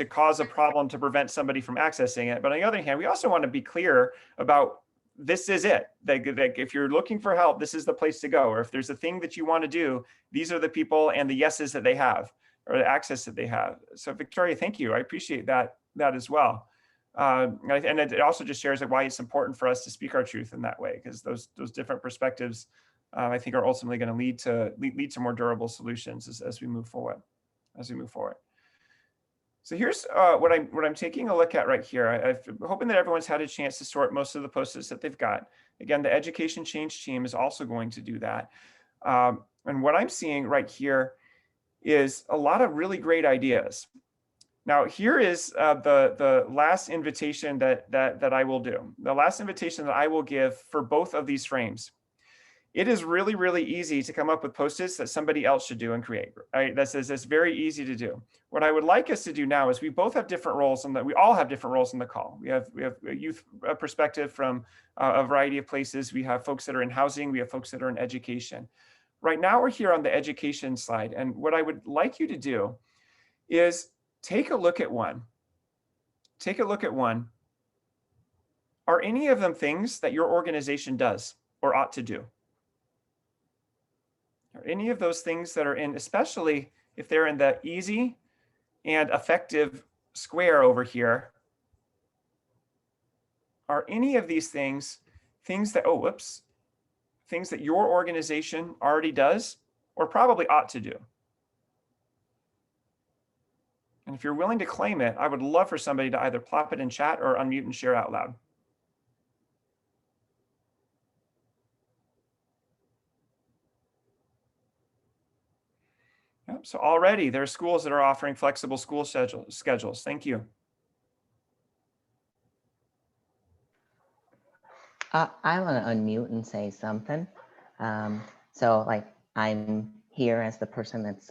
cause a problem to prevent somebody from accessing it. But on the other hand, we also want to be clear about this is it. If you're looking for help, this is the place to go. Or if there's a thing that you want to do, these are the people and the yeses that they have, or the access that they have. So Victoria, thank you. I appreciate that as well. And it also just shares why it's important for us to speak our truth in that way, because those different perspectives, I think, are ultimately going to lead to more durable solutions as we move forward. So here's what I'm taking a look at right here. I'm hoping that everyone's had a chance to sort most of the post-its that they've got. Again, the education change team is also going to do that. And what I'm seeing right here is a lot of really great ideas. Now, here is the last invitation that I will do. The last invitation that I will give for both of these frames. It is really, really easy to come up with post-its that somebody else should do and create. Right? That's very easy to do. What I would like us to do now is we both have different roles, and that we all have different roles in the call. We have a youth perspective from a variety of places. We have folks that are in housing. We have folks that are in education. Right now, we're here on the education slide, and what I would like you to do is take a look at one. Take a look at one. Are any of them things that your organization does or ought to do? Are any of those things that are in, especially if they're in the easy and effective square over here, are any of these things that, oh, whoops, things that your organization already does or probably ought to do? And if you're willing to claim it, I would love for somebody to either plop it in chat or unmute and share out loud. Yep, so already there are schools that are offering flexible school schedules. Thank you. I want to unmute and say something. So like I'm here as the person that's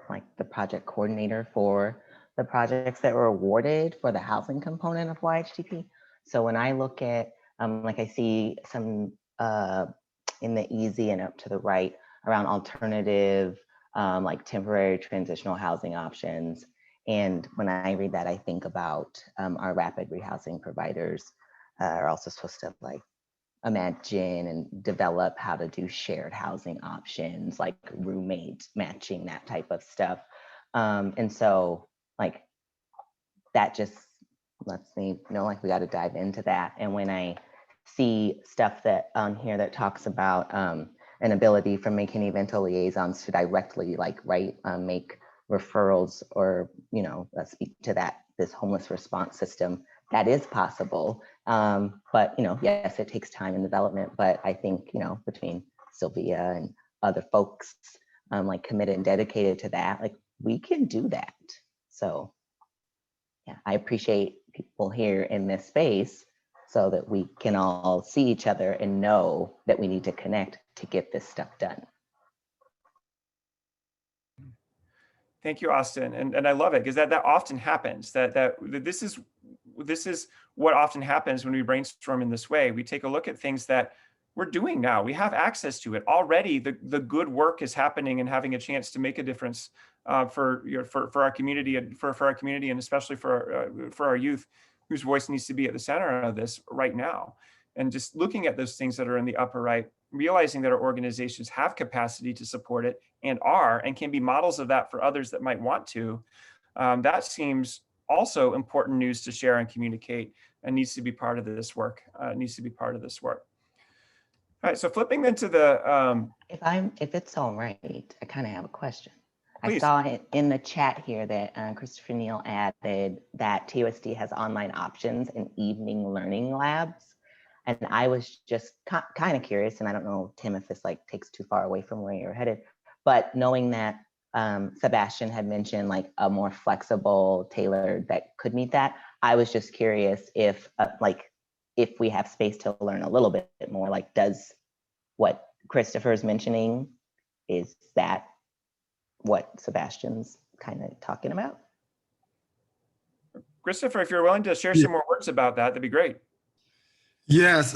like the project coordinator for the projects that were awarded for the housing component of YHTP. So when I look at, like I see some in the easy and up to the right around alternative, like temporary transitional housing options. And when I read that, I think about our rapid rehousing providers are also supposed to like imagine and develop how to do shared housing options, like roommate matching, that type of stuff. And so like that just lets me know like we got to dive into that. And when I see stuff that on here that talks about an ability for McKinney Vento liaisons to directly like make referrals or speak to this homeless response system, that is possible. But yes, it takes time and development. But I think between Sylvia and other folks like committed and dedicated to that, like we can do that. So yeah, I appreciate people here in this space so that we can all see each other and know that we need to connect to get this stuff done. Thank you, Austin. And I love it because that often happens, that this is what often happens when we brainstorm in this way. We take a look at things that we're doing now. We have access to it already. The good work is happening and having a chance to make a difference for our community and for our community, and especially for our youth, whose voice needs to be at the center of this right now. And just looking at those things that are in the upper right, realizing that our organizations have capacity to support it and can be models of that for others that might want to. That seems also important news to share and communicate, and needs to be part of this work. All right, so flipping then to the if it's all right, I kind of have a question. Please. I saw it in the chat here that Christopher Neal added that TUSD has online options and evening learning labs. And I was just kind of curious, and I don't know, Tim, if this like takes too far away from where you're headed, but knowing that Sebastian had mentioned like a more flexible, tailored that could meet that, I was just curious if if we have space to learn a little bit more, like does what Christopher's mentioning, is that what Sebastian's kind of talking about? Christopher, if you're willing to share some more words about that, that'd be great. Yes,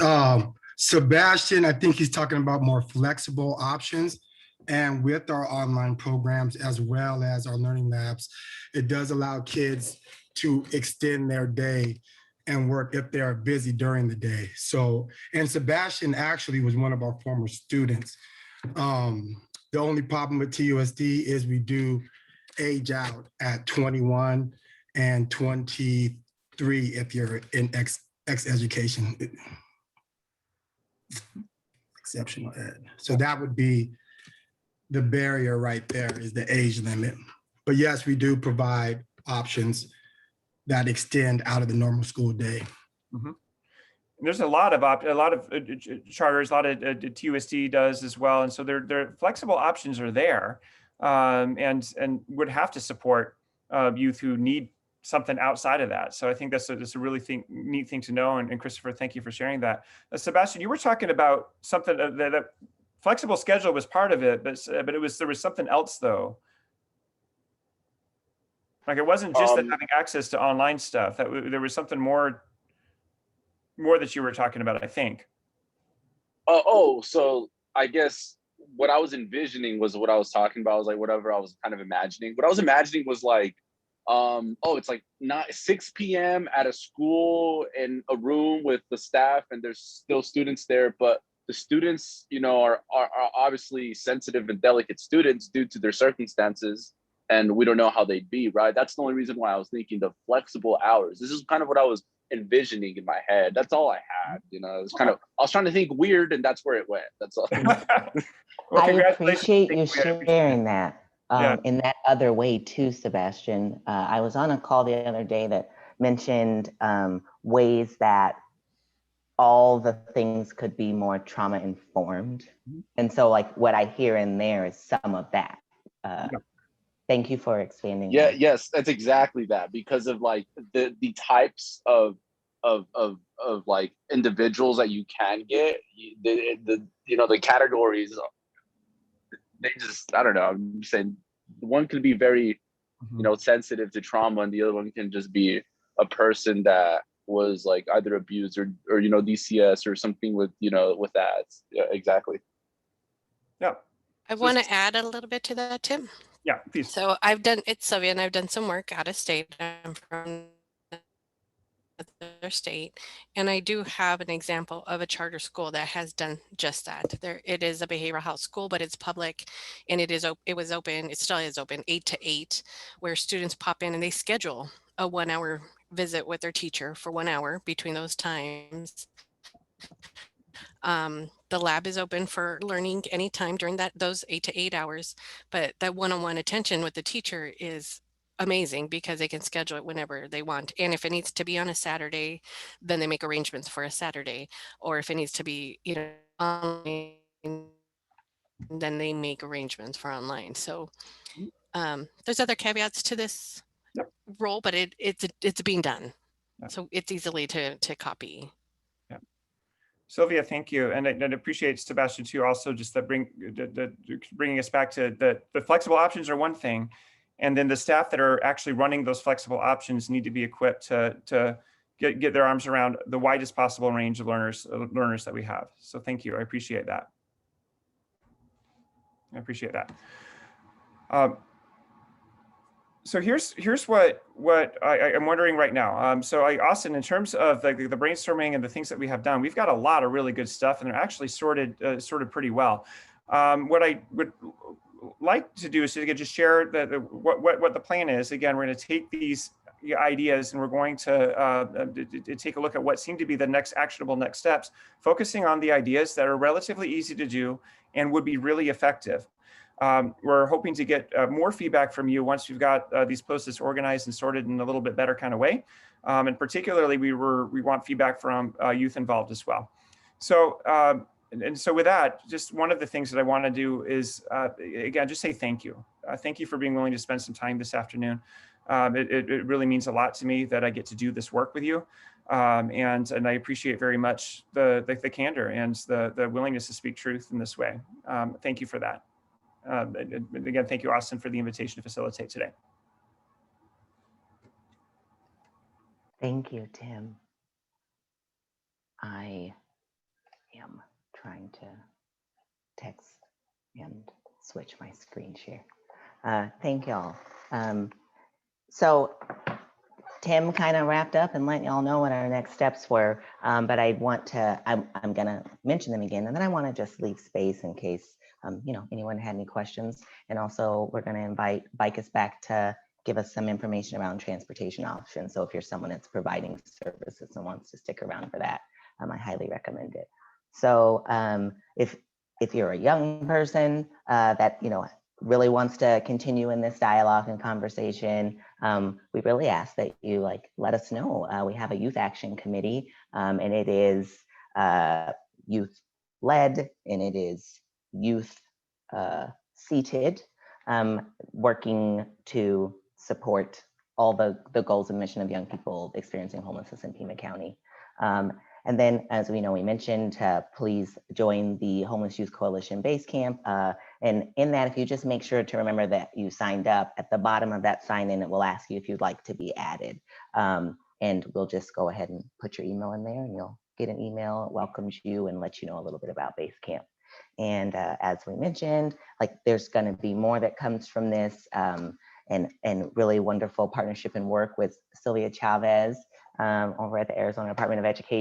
Sebastian, I think he's talking about more flexible options. And with our online programs, as well as our learning labs, it does allow kids to extend their day and work if they're busy during the day. So, and Sebastian actually was one of our former students. The only problem with TUSD is we do age out at 21 and 23 if you're in X education, exceptional ed. So that would be the barrier right there, is the age limit. But yes, we do provide options that extend out of the normal school day. Mm-hmm. There's a lot of charters, a lot of TUSD does as well, and so their flexible options are there, and would have to support youth who need something outside of that. So I think that's a really neat thing to know. And Christopher, thank you for sharing that. Sebastian, you were talking about something that flexible schedule was part of it, but there was something else though. Like it wasn't just that having access to online stuff. That there was something more that you were talking about, I think. So I guess what I was envisioning was what I was talking about. I was like, whatever I was kind of imagining. What I was imagining was like, it's like not 6 p.m. at a school in a room with the staff, and there's still students there, but the students, are obviously sensitive and delicate students due to their circumstances, and we don't know how they'd be, right? That's the only reason why I was thinking the flexible hours. This is kind of what I was envisioning in my head. That's all I had, it was kind of, I was trying to think weird, and that's where it went. That's all. Well, I appreciate you sharing that Yeah. in that other way too, Sebastian. I was on a call the other day that mentioned ways that all the things could be more trauma informed. And so like what I hear in there is some of that. Thank you for expanding. Yeah, that. yes, that's exactly that, because of like the types of like individuals that you can get, the categories, they just, I don't know, I'm saying one can be very, sensitive to trauma, and the other one can just be a person that was like either abused or DCS or something with with that. Yeah, exactly. Yeah. I want to add a little bit to that, Tim. Yeah, please. So it's Sylvia, and I've done some work out of state. I'm from another state, and I do have an example of a charter school that has done just that. It is a behavioral health school, but it's public, and it was open. It still is open 8 to 8, where students pop in and they schedule a 1-hour visit with their teacher for 1 hour between those times. The lab is open for learning anytime during those 8 to 8 hours, but that one-on-one attention with the teacher is amazing because they can schedule it whenever they want. And if it needs to be on a Saturday, then they make arrangements for a Saturday. Or if it needs to be, online, then they make arrangements for online. So there's other caveats to this role, but it's being done. So it's easily to copy. Sylvia, thank you, and I appreciate Sebastian too. Also, just that bringing us back to the flexible options are one thing, and then the staff that are actually running those flexible options need to be equipped to get their arms around the widest possible range of learners that we have. So thank you, I appreciate that. I appreciate that. So here's what I'm wondering right now. So Austin, in terms of the brainstorming and the things that we have done, we've got a lot of really good stuff, and they're actually sorted pretty well. What I would like to do is to just share what the plan is. Again, we're going to take these ideas and we're going to take a look at what seem to be the next actionable next steps, focusing on the ideas that are relatively easy to do and would be really effective. We're hoping to get more feedback from you once we've got these post-its organized and sorted in a little bit better kind of way. And particularly, we want feedback from youth involved as well. So, and so with that, just one of the things that I want to do is, again, just say thank you. Thank you for being willing to spend some time this afternoon. It really means a lot to me that I get to do this work with you. And I appreciate very much the candor and the willingness to speak truth in this way. Thank you for that. Again, thank you, Austin, for the invitation to facilitate today. Thank you, Tim. I am trying to text and switch my screen share. Thank y'all. So Tim kind of wrapped up and let y'all know what our next steps were, but I'm gonna mention them again, and then I want to just leave space in case anyone had any questions. And also we're going to invite Bicus back to give us some information around transportation options. So if you're someone that's providing services and wants to stick around for that, I highly recommend it. So if you're a young person that really wants to continue in this dialogue and conversation, we really ask that you let us know. We have a youth action committee, and it is youth led, and it is youth seated, working to support all the goals and mission of young people experiencing homelessness in Pima County. And then, as we know, we mentioned, please join the Homeless Youth Coalition Base Camp. And in that, if you just make sure to remember that you signed up, at the bottom of that sign in, it will ask you if you'd like to be added. And we'll just go ahead and put your email in there, and you'll get an email that welcomes you and lets you know a little bit about Base Camp. And as we mentioned, there's going to be more that comes from this, and really wonderful partnership and work with Sylvia Chavez over at the Arizona Department of Education.